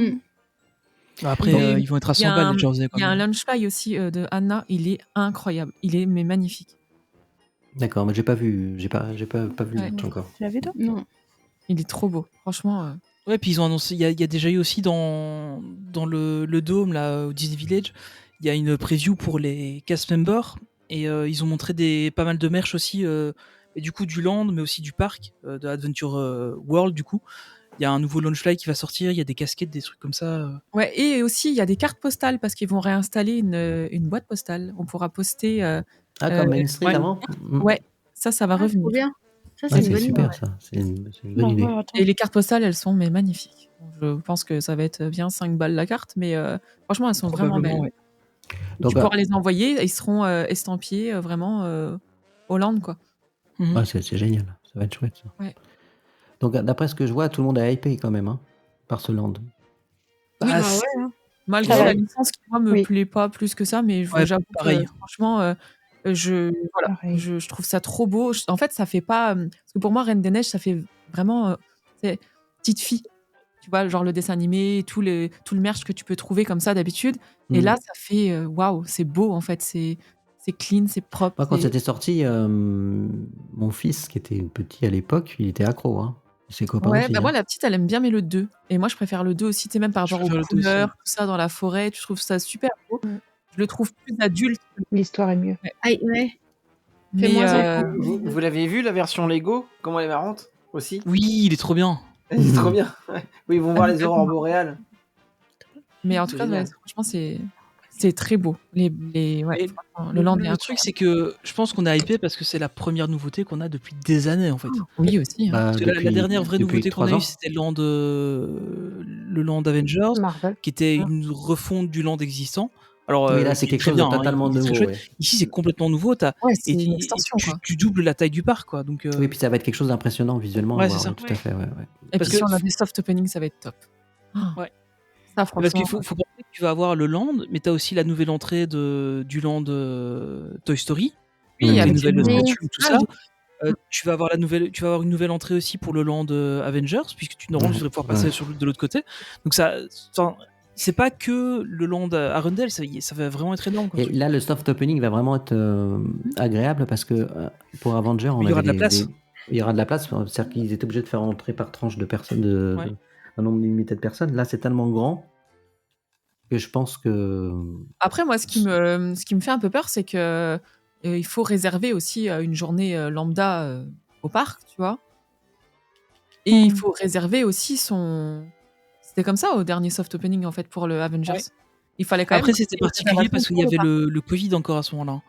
Après,
Et
ils vont être à
il y a
100 balles,
un-
les jerseys.
Il y a un lunchfly aussi de Anna, il est incroyable. Il est mais magnifique.
D'accord, mais j'ai pas vu vu
Ouais.
encore.
Tu l'avais toi?
Non. Il est trop beau, franchement.
Ouais, puis ils ont annoncé, il y a déjà eu aussi dans le Dôme, là, au Disney Village, il y a une preview pour les cast members, et ils ont montré pas mal de merch aussi, et du coup du land, mais aussi du parc, de Adventure World, du coup. Il y a un nouveau Launchfly qui va sortir, il y a des casquettes, des trucs comme ça.
Ouais, et aussi il y a des cartes postales parce qu'ils vont réinstaller une boîte postale. On pourra poster.
Comme Main Street
ouais.
avant.
Ouais, ça va revenir.
Trop bien. Ça,
Ouais,
c'est une
c'est
bonne idée.
super ça. C'est une bonne idée.
Et les cartes postales, elles sont mais magnifiques. Je pense que ça va être bien 5 balles la carte, mais franchement, elles sont vraiment belles.
Probablement, ouais.
Donc,
Tu pourras les envoyer, ils seront estampillés vraiment Hollande, quoi.
Ah, c'est génial. Ça va être chouette ça.
Ouais.
Donc d'après ce que je vois, tout le monde est hypé quand même par ce land.
Oui, malgré
Ah
la
ouais.
licence qui moi me plaît pas plus que ça, mais
Ouais,
j'avoue
pareil.
que franchement, je trouve ça trop beau. En fait, ça fait pas parce que pour moi, Reine des Neiges, ça fait vraiment c'est petite fille. Tu vois, genre le dessin animé, tout le merch que tu peux trouver comme ça d'habitude. Et là, ça fait waouh, c'est beau en fait, c'est clean, c'est propre.
Moi, quand c'était sorti, mon fils, qui était petit à l'époque, il était accro. Hein. Ses copains
Ouais,
aussi.
bah moi, la petite, elle aime bien mais le 2. Et moi, je préfère le 2 aussi, tu sais, même par
Je
rapport aux
préfère le 2 aussi,
couleurs,
ouais.
tout ça dans la forêt. Tu trouves ça super beau. Je le trouve plus adulte.
L'histoire est mieux.
Ouais.
Mais
moins
Vous l'avez vu la version Lego? Comment elle est marrante aussi?
Oui, il est trop bien.
C'est trop bien. Ouais. Oui, ils vont voir les aurores boréales.
Mais en tout cas,
Génial.
franchement, c'est très beau. Le land est
Le truc, c'est que je pense qu'on est hypé parce que c'est la première nouveauté qu'on a depuis des années, en fait.
Oui, aussi. Hein.
Parce que la dernière vraie nouveauté qu'on a
3 ans.
eue, c'était le land Avengers,
Marvel.
qui était une refonte du land existant. Alors,
Oui, là, c'est
il est
quelque
très
chose de
bien, hein,
totalement
il est très
nouveau.
chouette.
Ouais.
Ici, c'est complètement nouveau.
Ouais, c'est une extension, quoi.
Tu doubles la taille du parc, quoi. Donc,
Oui, puis ça va être quelque chose d'impressionnant visuellement.
Ouais,
à voir,
c'est ça.
Tout à fait. Ouais.
Et
Parce
puis, si
que-
on a des soft openings, ça va être top.
Ouais.
Ça,
Parce qu'il
franchement.
faut penser que tu vas avoir le land, mais tu as aussi la nouvelle entrée du land Toy Story.
Oui,
avec les
avec
nouvelles
les nouveaux
statues, tout ça. Tu vas avoir une nouvelle entrée aussi pour le land Avengers, puisque tu normalement tu devrais pouvoir passer de l'autre côté. Donc c'est pas que le land Arendelle, ça va vraiment être énorme.
Et là, le soft opening va vraiment être agréable parce que pour Avenger,
Il y aura de la place.
Il y aura de la place. C'est-à-dire qu'ils étaient obligés de faire entrer par tranche de personnes, un nombre limité de personnes. Là, c'est tellement grand que je pense que.
Après, moi, ce qui me fait un peu peur, c'est que il faut réserver aussi une journée lambda au parc, tu vois. Et il faut réserver aussi son. C'était comme ça au dernier soft opening en fait pour le Avengers.
Ouais.
Il fallait quand
Après,
même.
c'était particulier parce qu'il y avait le Covid encore à ce moment-là.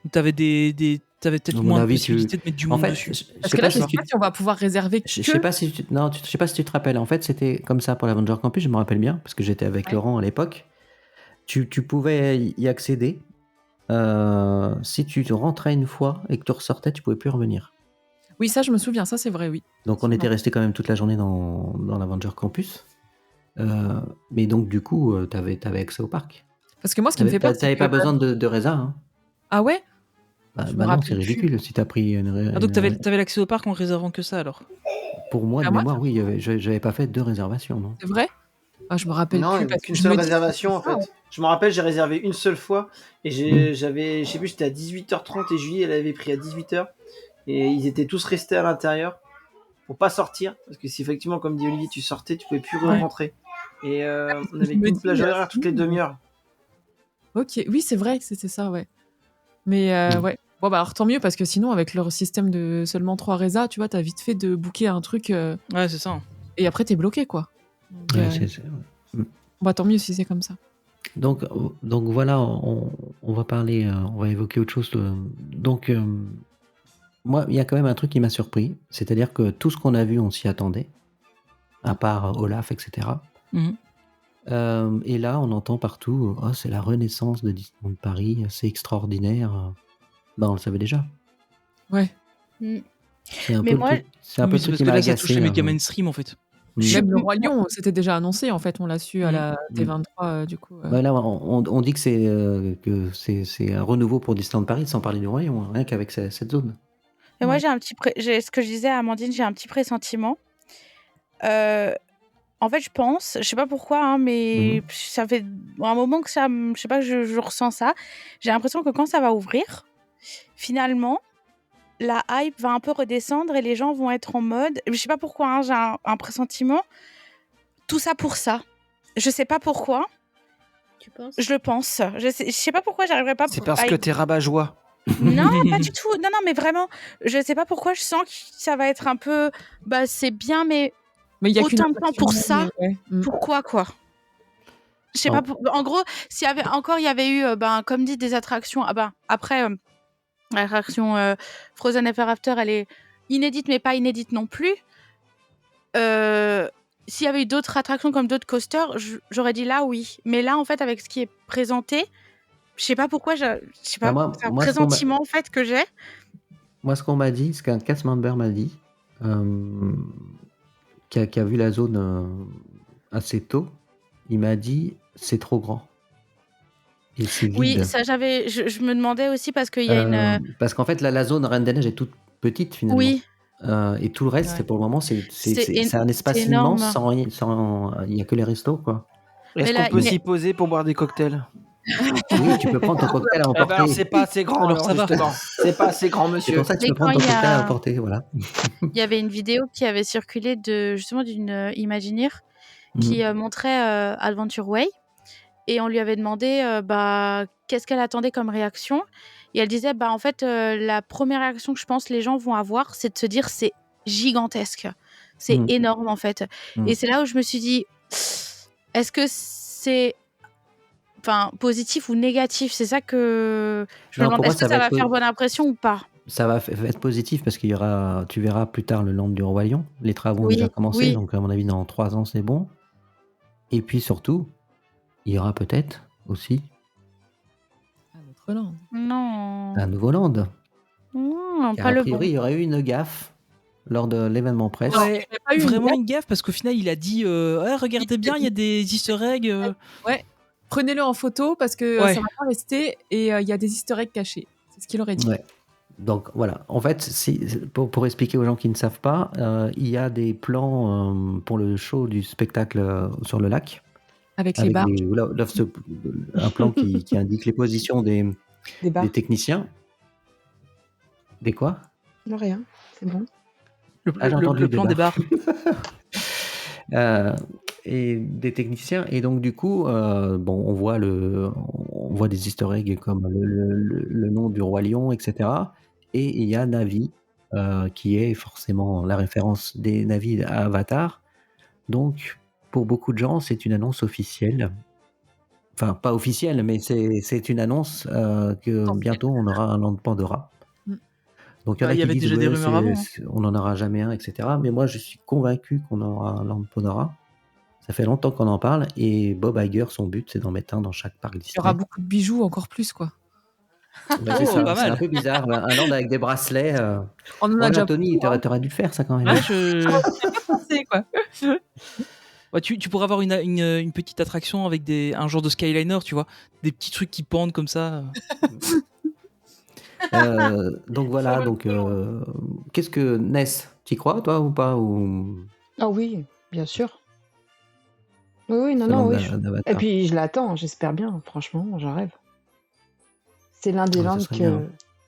Donc t'avais peut-être
À mon
moins de
avis,
possibilités de mettre du
en
monde
fait,
dessus.
Parce que là, je sais pas si on va pouvoir réserver.
Je sais pas si tu te rappelles. En fait, c'était comme ça pour l'Avenger Campus. Je me rappelle bien parce que j'étais avec Laurent à l'époque. Tu pouvais y accéder. Si tu rentrais une fois et que tu ressortais, tu pouvais plus revenir.
Oui, ça, je me souviens. Ça, c'est vrai, oui.
Donc on était resté quand même toute la journée dans l'Avenger Campus. Mais donc du coup, t'avais accès au parc.
Parce que moi, ce qui me fait peur,
t'avais pas besoin de résa. Hein.
Ah ouais.
Bah
Je me
non,
rappelle
c'est ridicule si t'as pris une.
Ah, donc t'avais l'accès au parc en réservant que ça alors.
Pour moi, de
Ah, moi,
mémoire, oui, j'avais pas fait 2 réservations, non.
C'est vrai. Ah, je me rappelle
Non,
plus
il n'y a
parce
qu'une
que
seule
je me dis-
réservation en fait. Je me rappelle, j'ai réservé une seule fois et j'avais, je sais plus, j'étais à 18h30 et Julie, elle avait pris à 18h et ils étaient tous restés à l'intérieur pour pas sortir parce que si effectivement, comme dit Olivier, tu sortais, tu pouvais plus rentrer. Et on avait
me
une
dis,
plage horaire toutes les demi-heures.
Ok, oui, c'est vrai que c'était ça, ouais. Mais ouais. Bon, bah alors tant mieux parce que sinon, avec leur système de seulement 3 résas, tu vois, t'as vite fait de booker un truc.
Ouais, c'est ça.
Et après, t'es bloqué, quoi. Donc,
Ouais,
bah tant mieux si c'est comme ça.
Donc voilà, on va parler, on va évoquer autre chose. Donc moi, il y a quand même un truc qui m'a surpris, c'est-à-dire que tout ce qu'on a vu, on s'y attendait, à part Olaf, etc.
Mhm.
Et là, on entend partout, oh, c'est la renaissance de Disneyland Paris, c'est extraordinaire. Ben, on le savait déjà.
Ouais.
C'est un
Mais
peu
moi,
le truc, c'est un peu
Mais
le
c'est
truc
parce
qui
que
m'a
là, ça touche
agacé.
les médias mainstream, en fait.
Même le Roi Lion, c'était déjà annoncé, en fait, on l'a su à
Mm.
la T23, du coup.
Bah là, on dit que c'est un renouveau pour Disneyland Paris, sans parler du Royaume, rien qu'avec cette zone.
Et moi,
Ouais.
j'ai un petit ce que je disais à Amandine, j'ai un petit pressentiment. En fait, je pense, je sais pas pourquoi, hein, mais ça fait un moment que ça, je sais pas, je ressens ça. J'ai l'impression que quand ça va ouvrir, finalement, la hype va un peu redescendre et les gens vont être en mode, je sais pas pourquoi, hein, j'ai un pressentiment. Tout ça pour ça. Je sais pas pourquoi.
Tu penses?
Je le pense. Je sais pas pourquoi j'arriverai pas
C'est
à
parce que t'es rabat-joie.
Non, pas du tout. Non, mais vraiment, je sais pas pourquoi je sens que ça va être un peu, bah c'est bien, mais
Mais il y a qu'une
autant de temps pour ça,
ouais.
pourquoi quoi? Je sais pas. En gros, s'il y avait encore, il y avait eu, comme dit, des attractions. Ah ben après, l'attraction Frozen Ever After, elle est inédite, mais pas inédite non plus. S'il y avait eu d'autres attractions comme d'autres coasters, j'aurais dit là oui. Mais là, en fait, avec ce qui est présenté, je sais pas pourquoi, je sais pas,
Bah,
c'est un
moi, ce qu'on m'a-
pressentiment en fait que j'ai.
Moi, ce qu'on m'a dit, ce qu'un cast member m'a dit, qui a vu la zone assez tôt, il m'a dit c'est trop grand. Et c'est vide.
Oui, ça je me demandais aussi parce qu'il y a une.
Parce qu'en fait, la zone Reine des Neiges est toute petite finalement.
Oui.
Et tout le reste,
Ouais.
pour le moment, c'est
C'est
un espace
c'est énorme.
immense il n'y a que les restos, quoi.
Est-ce
Mais là,
qu'on peut
il est-
s'y poser pour boire des cocktails?
Oui, tu peux prendre ton cocktail à
Eh ben
emporter.
alors, c'est pas assez grand,
Alors, ça va.
justement. C'est pas assez grand,
C'est
monsieur.
pour ça que tu
Mais
peux prendre
quand
ton
il y a-
cocktail à emporter, voilà.
Il y avait une vidéo qui avait circulé justement d'une Imagineer qui montrait Adventure Way et on lui avait demandé qu'est-ce qu'elle attendait comme réaction et elle disait en fait la première réaction que je pense les gens vont avoir c'est de se dire c'est gigantesque, c'est énorme en fait et c'est là où je me suis dit est-ce que c'est positif ou négatif, c'est ça que je me
Non,
demande,
pour moi,
est-ce que ça va faire bonne impression ou pas?
Ça va être positif parce tu verras plus tard le Land du Roi Lion. Les travaux ont
Oui,
déjà commencé,
oui.
donc à mon avis, dans 3 ans, c'est bon. Et puis surtout, il y aura peut-être aussi
Land.
Non.
un nouveau Land.
Non,
Car
pas
a
le
priori,
bon.
il y aurait eu une gaffe lors de l'événement presse.
Ouais,
Il y a pas eu une
vraiment
gaffe.
une gaffe parce qu'au final, il a dit ouais, regardez bien, il y a des Easter eggs.
Ouais. Prenez-le en photo parce que
Ouais.
ça va pas rester et il y a des Easter eggs cachés. C'est ce qu'il aurait dit.
Ouais. Donc voilà, en fait, pour expliquer aux gens qui ne savent pas, il y a des plans pour le show du spectacle sur le lac.
Avec les barges.
Un plan qui indique les positions des
barres.
techniciens. Des quoi?
Non, rien, c'est bon.
J'ai entendu
Le plan des barres.
Et des techniciens, et donc du coup on voit des easter eggs comme le nom du Roi Lion, etc. Et il y a Na'vi qui est forcément la référence des Na'vi à Avatar. Donc pour beaucoup de gens c'est une annonce officielle, enfin pas officielle, mais c'est une annonce que bientôt on aura un Land Pandora. Donc il y en a
Il y
qui
avait
disent
déjà des rumeurs avant.
on n'en aura jamais un, etc. Mais moi je suis convaincu qu'on aura un Land Pandora. Ça fait longtemps qu'on en parle, et Bob Iger, son but, c'est d'en mettre un dans chaque parc Disney.
Il y aura beaucoup de bijoux, encore plus, quoi.
Bah, c'est ça,
pas
c'est
mal.
un peu bizarre. Un land avec des bracelets.
On en a déjà
Tony,
beaucoup, hein.
t'aurais dû le faire, ça, quand même.
Ouais,
J'ai pas pensé, quoi.
Ouais, tu pourrais avoir une petite attraction avec un genre de Skyliner, tu vois, des petits trucs qui pendent comme ça.
Donc voilà, qu'est-ce que Ness, t'y crois, toi, ou pas, ou...
Ah oui, bien sûr. Oui, non,
Ce land
oui.
d'Avatar.
Et puis je l'attends, j'espère bien, franchement, j'en rêve. C'est l'un des
Ouais, ça
lands
serait bien.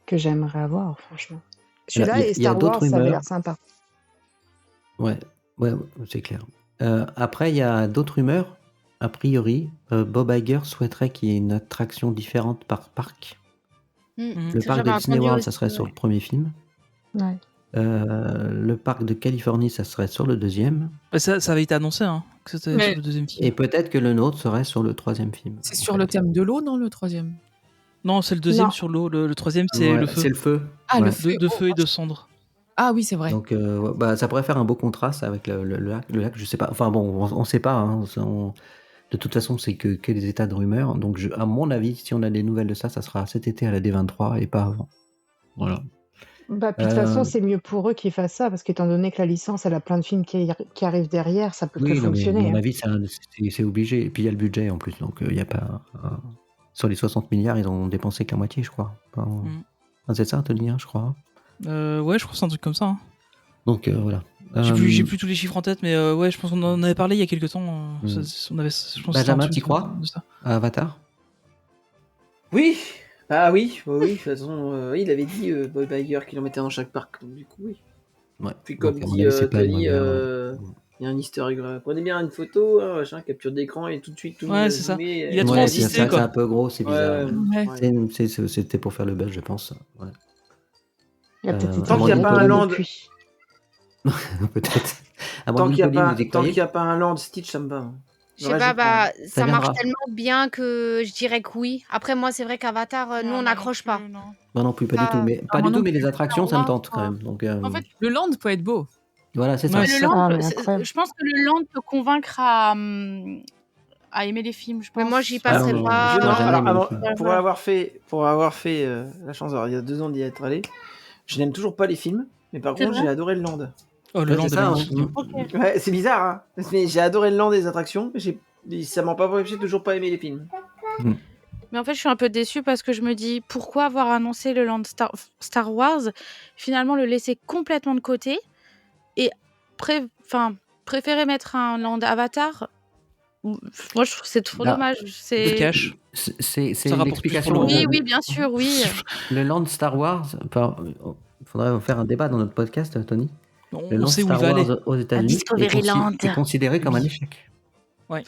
que j'aimerais avoir, franchement.
Alors,
Celui-là et
il y a
Star
d'autres
Wars, ça avait
rumeurs.
l'air sympa.
Ouais, c'est clair. Après, il y a d'autres rumeurs. A priori, Bob Iger souhaiterait qu'il y ait une attraction différente par parc. Le
Ça,
parc
j'avais
de Disney
entendu
World,
aussi,
ça serait sur
ouais.
le premier film.
Ouais.
Le parc de Californie, ça serait sur le deuxième.
Ça avait été annoncé, hein, que c'était
Mais-
sur le deuxième film.
Et peut-être que le nôtre serait sur le troisième film.
C'est sur le thème de l'eau, non, le troisième?
Non, c'est le deuxième
Non.
sur l'eau. Le troisième, c'est
Ouais,
le feu.
C'est le feu.
Ah,
Ouais.
le feu.
De feu et de cendre.
Ah oui, c'est vrai.
Donc, ça pourrait faire un beau contraste avec le lac. Le lac, je sais pas. Enfin bon, on sait pas. Hein. De toute façon, c'est que des états de rumeur. Donc, à mon avis, si on a des nouvelles de ça sera cet été à la D23 et pas avant. Voilà.
Bah, puis de toute façon, c'est mieux pour eux qu'ils fassent ça, parce qu'étant donné que la licence, elle a plein de films qui arrivent derrière, ça peut que
Oui, non, mais à
fonctionner.
mon
hein.
avis, c'est obligé. Et puis, il y a le budget en plus. Donc, il n'y a pas. Sur les 60 milliards, ils ont dépensé que la moitié, je crois. C'est ça, Tony, je crois.
Ouais, je crois que c'est un truc comme ça. Hein.
Donc, voilà.
J'ai plus tous les chiffres en tête, mais ouais, je pense qu'on en avait parlé il y a quelques temps. On avait, je pense
Benjamin, t'y crois à Avatar?
Oui. Ah oui, de toute façon, il avait dit Bob Iger qu'il en mettait dans chaque parc, donc du coup oui.
Ouais.
Puis comme
Donc, à mon
dit
avis, c'est pas le
Tony,
modèle,
il y a un easter egg. Prenez bien une photo, machin, capture d'écran et tout de suite tout
Ouais, c'est ça.
zoomé,
Il a trop insisté,
c'est
quoi.
un peu gros, c'est bizarre.
Ouais.
C'était pour faire le buzz, je pense. Ouais.
Il y a peut-être été
Tant qu'il n'y a
viré
pas un
comme
land,
depuis.
Peut-être.
tant qu'il n'y a pas un land Stitch, ça me va.
Je sais pas, bah, ça
viendra.
marche tellement bien que je dirais que oui. Après, moi, c'est vrai qu'Avatar, nous, on n'accroche pas.
Moi non plus, pas du tout. Mais, pas du tout, mais les attractions, ça me tente quand même. Donc,
En fait, le land peut être beau.
voilà, c'est ça.
Mais le land, je pense que le land peut convaincre à aimer les films. Je pense.
Mais moi, j'y passerai pas.
Pour avoir fait la chance, il y a 2 ans d'y être allé, je n'aime toujours pas les films, mais par contre, j'ai adoré le land.
Oh, le land,
ouais, c'est bizarre, hein. Mais j'ai adoré le land des attractions. Ça m'a pas empêché de toujours pas aimer les films.
Mais en fait, je suis un peu déçue parce que je me dis pourquoi avoir annoncé le land Star Wars, finalement le laisser complètement de côté et préférer mettre un land Avatar. Moi, je trouve que c'est trop dommage.
C'est l'explication.
Oui, bien sûr, oui.
Le land Star Wars, il faudrait faire un débat dans notre podcast, Tony. Le land
sait où
Star
il va
Wars
aller.
aux États-Unis est considéré comme un échec.
Ouais.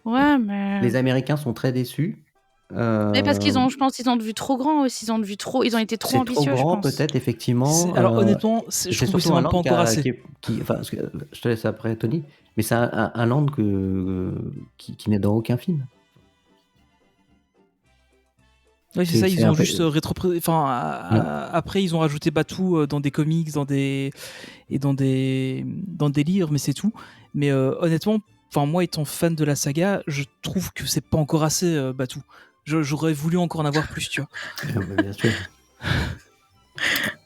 Ouais, mais.
Les Américains sont très déçus.
Mais parce qu'ils ont, je pense, ils ont vu trop grand aussi. Ils ont été trop ambitieux.
C'est trop grand,
je pense.
peut-être, effectivement.
Alors, honnêtement, je trouve que c'est même pas encore assez.
Je te laisse après, Tony. Mais c'est un land qui n'est dans aucun film.
Oui, c'est ça, ils ont juste après, ils ont rajouté Batuu dans des comics, dans des livres, mais c'est tout. Mais honnêtement, moi étant fan de la saga, je trouve que c'est pas encore assez Batuu. J'aurais voulu encore en avoir plus, tu vois.
Bien sûr.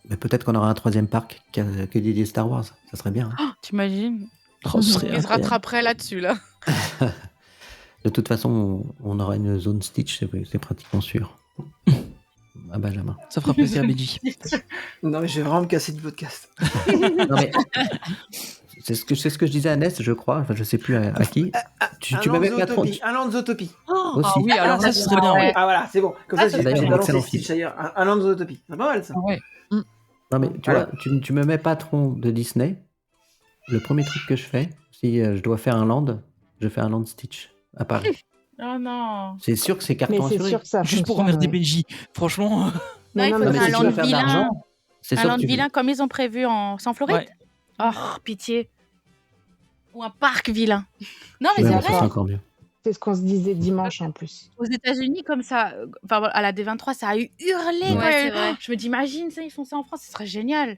Mais peut-être qu'on aura un 3e parc que dédié Star Wars. Ça serait bien.
Oh, t'imagines?
Ils se rattraperaient là-dessus, là.
De toute façon, on aura une zone Stitch, c'est pratiquement sûr. À Benjamin.
Ça fera plaisir à Benji.
Non, mais je vais vraiment me casser du podcast.
Non, mais c'est ce que je disais à Ness, je crois. Enfin, je sais plus à qui. Tu m'avais pas trop.
Un land Zootopie.
Aussi.
Ah oui, alors
ça, ce serait bien.
Ah voilà, c'est bon. Comme ça, j'ai
d'ailleurs un excellent
Stitch d'ailleurs. Un land Zootopie. C'est pas mal ça.
Ouais.
Non, mais tu vois, tu me mets patron de Disney. Le premier truc que je fais, si je dois faire un land, je fais un land Stitch à Paris.
Oh non.
C'est sûr que c'est carton assuré.
C'est sûr que ça
juste pour emmerder Benji, franchement.
Non, il faut
mais
un
si tu
land
veux faire de
vilain.
l'argent, c'est
Un
sûr
land
que tu
vilain comme ils ont prévu sans Floride.
Ouais.
Oh, pitié. Ou un parc vilain. Non, mais
Ouais,
c'est
mais ça, c'est
vrai.
encore mieux.
C'est ce qu'on se disait dimanche en plus.
Aux États-Unis, comme ça, à la D23, ça a eu hurlé.
Ouais, c'est vrai.
Je me dis, imagine ça, ils font ça en France, ce serait génial.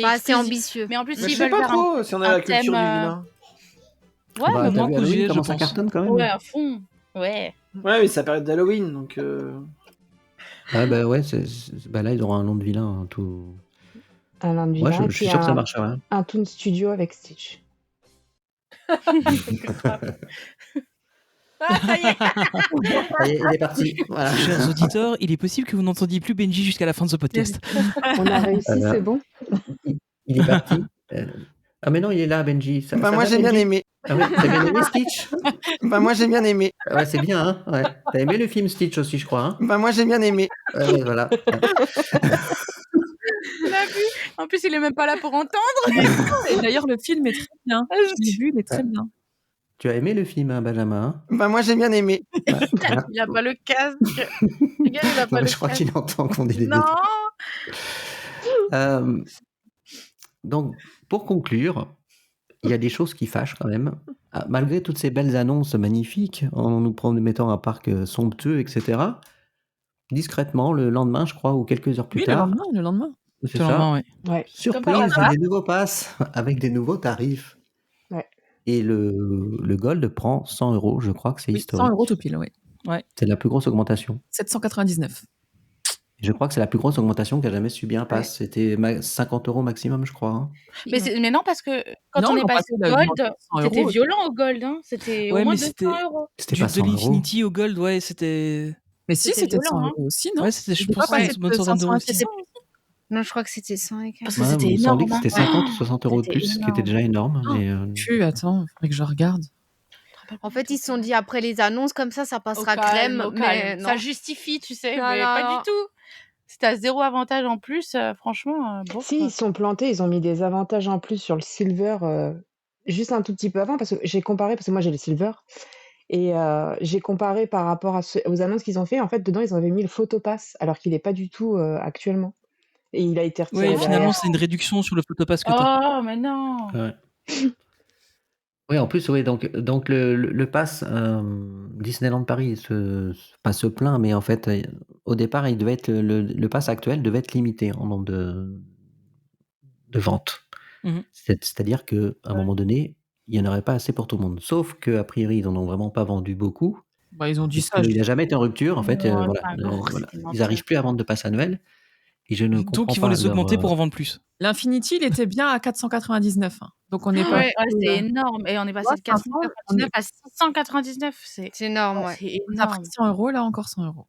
Pas assez ambitieux.
Mais en plus,
Mais je
ils
sais
veulent
pas
faire
trop si on a la culture du
thème,
vilain.
Ouais,
Bah,
mais
t'as
moi,
vu
que
Halloween,
j'ai,
comment
je
ça
pense.
cartonne quand même.
ouais, à fond. Ouais.
Ouais, mais c'est la période d'Halloween, donc.
Ah bah ouais, là ils auront un nom de vilain. Hein, tout.
Un land
Moi,
vilain.
je suis sûr que ça marchera.
Un Toon Studio avec Stitch.
Ah, ça y est.
Allez, il est parti. Voilà.
Chers auditeurs, il est possible que vous n'entendiez plus Benji jusqu'à la fin de ce podcast.
On a réussi, c'est bon.
Il est parti. Ah mais non, il est là, Benji. Ça
moi
va,
j'ai bien
Benji
aimé.
Ah ouais, t'as bien aimé Stitch?
Moi j'ai bien aimé.
Ouais, c'est bien, hein. Ouais. T'as aimé le film Stitch aussi, je crois. Hein.
Moi j'ai bien aimé.
Ouais, voilà.
En plus, il est même pas là pour entendre.
Et d'ailleurs, le film est très bien. Je l'ai vu, il est très bien.
Tu as aimé le film, hein, Benjamin?
Moi j'ai bien aimé.
Voilà.
Il a pas le casque. Regarde, il a pas
Non, mais
le
je crois
casque.
qu'il entend qu'on dit les
Non.
Donc, pour conclure, il y a des choses qui fâchent quand même. Ah, malgré toutes ces belles annonces magnifiques, en nous promettant un parc somptueux, etc., discrètement, le lendemain, je crois, ou quelques heures plus
Oui,
tard,
le lendemain.
c'est
Le
ça,
lendemain, ouais.
Ouais.
surprise,
Comme par hasard.
des nouveaux passes avec des nouveaux tarifs.
Ouais.
Et le gold prend 100 €, je crois que c'est
Oui, 100 €
historique.
tout pile, oui.
Ouais.
C'est la plus grosse augmentation.
799.
Je crois que c'est la plus grosse augmentation qu'a jamais subi un
Ouais.
pass. C'était 50 € maximum, je crois. Hein.
Mais non, parce que quand
Non,
on est
l'an
passé
passé,
au
il a
gold,
augmenté de 100
c'était
€.
violent au gold. Hein. C'était au
Ouais,
moins
mais
200
c'était
€.
C'était pas
de
100 €.
l'Infinity au Gold, ouais, c'était.
Mais si,
C'était
c'était
violent.
100
Hein.
€ aussi, non?
Ouais, c'était, je
C'était
pense,
pas
une
passé
bonne
de
centaine
500
d'euros
à
aussi.
600?
Non, je crois que c'était 100 et quelques.
Parce que
Ouais,
c'était
mais il me semblait
énorme.
que c'était
Hein.
50 ou 60 € de
C'était
plus, ce qui était
énorme.
déjà énorme. Mais
Attends, faudrait que je regarde.
En fait, ils se sont dit après les annonces comme ça
Au
passera
calme,
crème,
au
mais
calme.
non.
Ça justifie, tu sais,
Non,
mais
non,
pas
non.
du tout. Si t'as 0 avantage en plus, franchement, bof.
Si, ils se sont plantés, ils ont mis des avantages en plus sur le silver, juste un tout petit peu avant, parce que j'ai comparé, parce que moi j'ai le silver, et j'ai comparé par rapport aux annonces qu'ils ont fait. En fait, dedans, ils avaient mis le photopass, alors qu'il n'est pas du tout actuellement. Et il a été retiré
Ouais, finalement,
derrière.
c'est une réduction sur le photopass que t'as.
Oh, mais non.
ouais. Oui, en plus, oui, donc le pass Disneyland Paris pas se plaint, mais en fait, au départ, il devait être le pass actuel devait être limité en nombre de ventes.
Mhm.
C'est-à-dire qu'à un moment donné, il n'y en aurait pas assez pour tout le monde. Sauf qu'a priori, ils n'en ont vraiment pas vendu beaucoup.
Bah, ils ont dit ça.
Puisqu'il n'a jamais été en rupture. En fait,
Ouais,
voilà,
c'est un gros,
voilà.
c'était
Ils
mentir.
n'arrivent plus à vendre de pass annuel. Et je ne comprends
Donc, ils vont
pas
les augmenter pour en vendre plus.
L'Infinity, il était bien à 499. Hein. Donc, on est pas.
Ouais, c'est énorme. Et on est passé de 499 à 699. C'est
énorme, ouais.
C'est
On a pris
énorme.
100 €, là encore 100 €.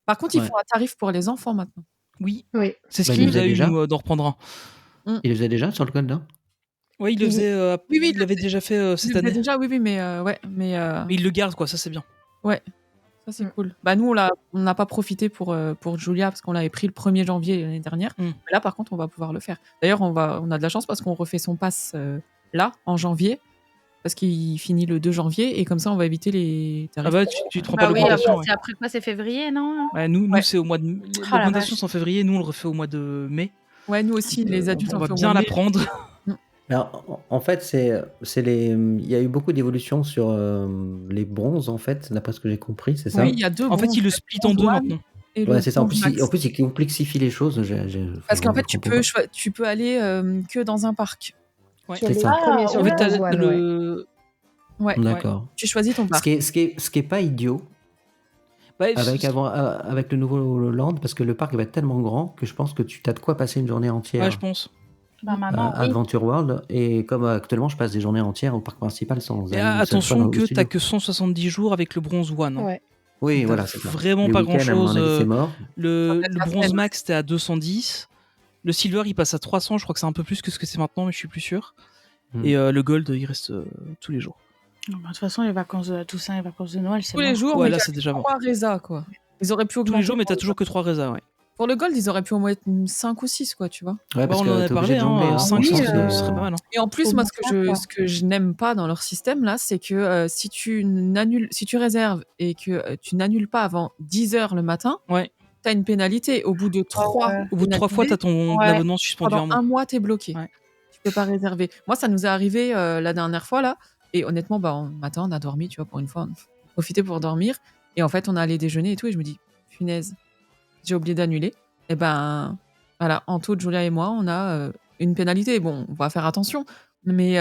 Par contre, ils
Ouais.
font un tarif pour les enfants maintenant.
Oui.
Oui.
C'est ce
Bah,
qui
il
nous
le
a
faisait
eu,
déjà.
nous, d'en reprendre un.
Il le faisait déjà sur le code, là
Ouais, il le faisait.
Oui, oui,
il l'avait déjà fait
Il
cette
le faisait
année.
déjà, oui, mais ouais, mais
Mais il le garde, quoi, ça c'est bien.
ouais, ça c'est cool. Bah nous, on n'a pas profité pour Julia parce qu'on l'avait pris le 1er janvier l'année dernière. Mais là, par contre, on va pouvoir le faire. D'ailleurs, on a de la chance parce qu'on refait son pass là, en janvier, parce qu'il finit le 2 janvier, et comme ça, on va éviter les tarifs.
Ah bah, tu te rends
Bah
pas
oui,
l'augmentation.
après, c'est après quoi? C'est février, non?
Ouais, nous c'est au mois de.
Oh, la
L'augmentation,
vache.
c'est en février, nous on le refait au mois de mai.
Ouais, nous aussi, les adultes,
on
on
va
fait au
bien
mois de mai.
l'apprendre.
Alors, en fait, il y a eu beaucoup d'évolutions sur les bronzes, en fait, d'après ce que j'ai compris, c'est ça
Oui, il y a 2
En fait,
bronzes,
ils le
le
split en
bronze
2
one
maintenant.
et
Ouais,
le
c'est ça. En
bronze
plus,
max.
il complexifie les choses.
Parce qu'en
je
fait,
comprends pas.
tu peux aller que dans un parc.
Ouais.
Sur
C'est
les
ça.
premiers, sur
En
le
fait, t'as
Bronze One, ouais.
le.
Ouais.
D'accord.
Tu choisis ton
Ce
parc.
qui est pas idiot
Bah,
avec le nouveau Land, parce que le parc va être tellement grand que je pense que tu as de quoi passer une journée entière
Ouais, je pense.
Bah maintenant,
à
oui.
Adventure World. Et comme actuellement, je passe des journées entières au parc principal sans
Et
aller une seule fois
attention
au
que
studio.
t'as que 170 jours avec le bronze one. Hein.
Ouais.
Oui,
T'as
voilà, c'est ça.
vraiment
Les
pas
week-ends,
grand
à mon
chose.
avis, c'est mort.
Le
la
bronze
semaine.
max, t'es à 210. Le silver, il passe à 300. Je crois que c'est un peu plus que ce que c'est maintenant, mais je suis plus sûr. Et le gold, il reste tous les jours.
Non, bah, de toute façon, les vacances de Toussaint, les vacances de Noël, c'est
Tous les
mort.
jours,
Ouais,
mais
là,
t'as
c'est déjà mort.
3 résas, quoi. Ils auraient pu
Tous
augmenter.
les jours, mais t'as toujours que 3 résas, ouais.
Pour le gold, ils auraient pu au moins être 5 ou 6, quoi, tu vois.
Ouais, parce
on en
que
avait
t'es obligé
parlé,
de jongler.
hein, 5
Oui,
ce serait pas mal. Hein.
Et en plus,
Au
moi,
bout
ce
de ça,
ce que je n'aime pas dans leur système, là, c'est que si tu réserves et que tu n'annules pas avant 10h le matin,
Ouais.
t'as une pénalité. Au bout de 3
Au bout de 3 fois, t'as ton
Ouais.
abonnement suspendu
pendant un mois, t'es bloqué.
Ouais.
Tu peux pas réserver. Moi, ça nous est arrivé la dernière fois, là. Et honnêtement, le matin, on a dormi, tu vois, pour une fois. On a profité pour dormir. Et en fait, on a allé déjeuner et tout. Et je me dis, punaise, j'ai oublié d'annuler. Et ben, voilà, Anto, Julia et moi, on a une pénalité. Bon, on va faire attention. Mais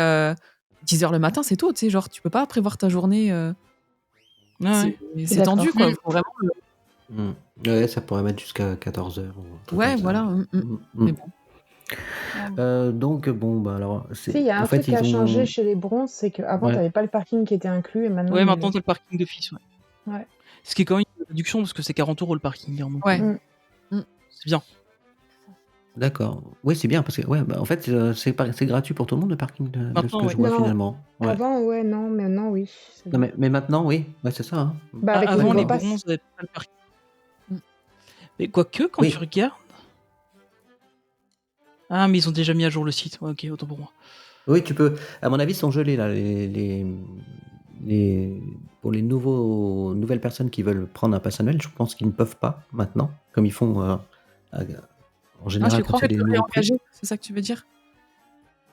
10h le matin, c'est tôt, tu sais. Genre, tu peux pas prévoir ta journée. C'est tendu, quoi. Faut vraiment.
Ouais, ça pourrait mettre jusqu'à 14h.
Ouais, voilà. Mais bon.
Donc, bon, bah alors.
Si, il y a un truc qui a changé chez les bronzes, c'est qu'avant, t'avais pas le parking qui était inclus et maintenant.
Ouais, maintenant, t'as le parking d'office, ouais.
Ouais.
Ce qui est quand même une réduction parce que c'est 40 € le parking. Hein, donc,
ouais.
C'est bien.
D'accord. Oui, c'est bien parce que, ouais, bah, en fait, c'est gratuit pour tout le monde le parking de ce que je vois
Non,
finalement. Ouais.
Avant, ouais, non, mais maintenant, oui.
Non, mais maintenant, oui. Ouais, c'est ça. Hein.
Bah, avec
avant,
le
les
pass.
bronzes n'avaient pas le parking. Mais quoique, quand tu regardes. Ah, mais ils ont déjà mis à jour le site. Ouais, ok, autant pour moi.
Oui, tu peux. À mon avis, ils sont gelés là. Pour les nouvelles personnes qui veulent prendre un pass annuel, je pense qu'ils ne peuvent pas maintenant, comme ils font en général quand c'est des nouveaux prix.
C'est ça que tu veux dire?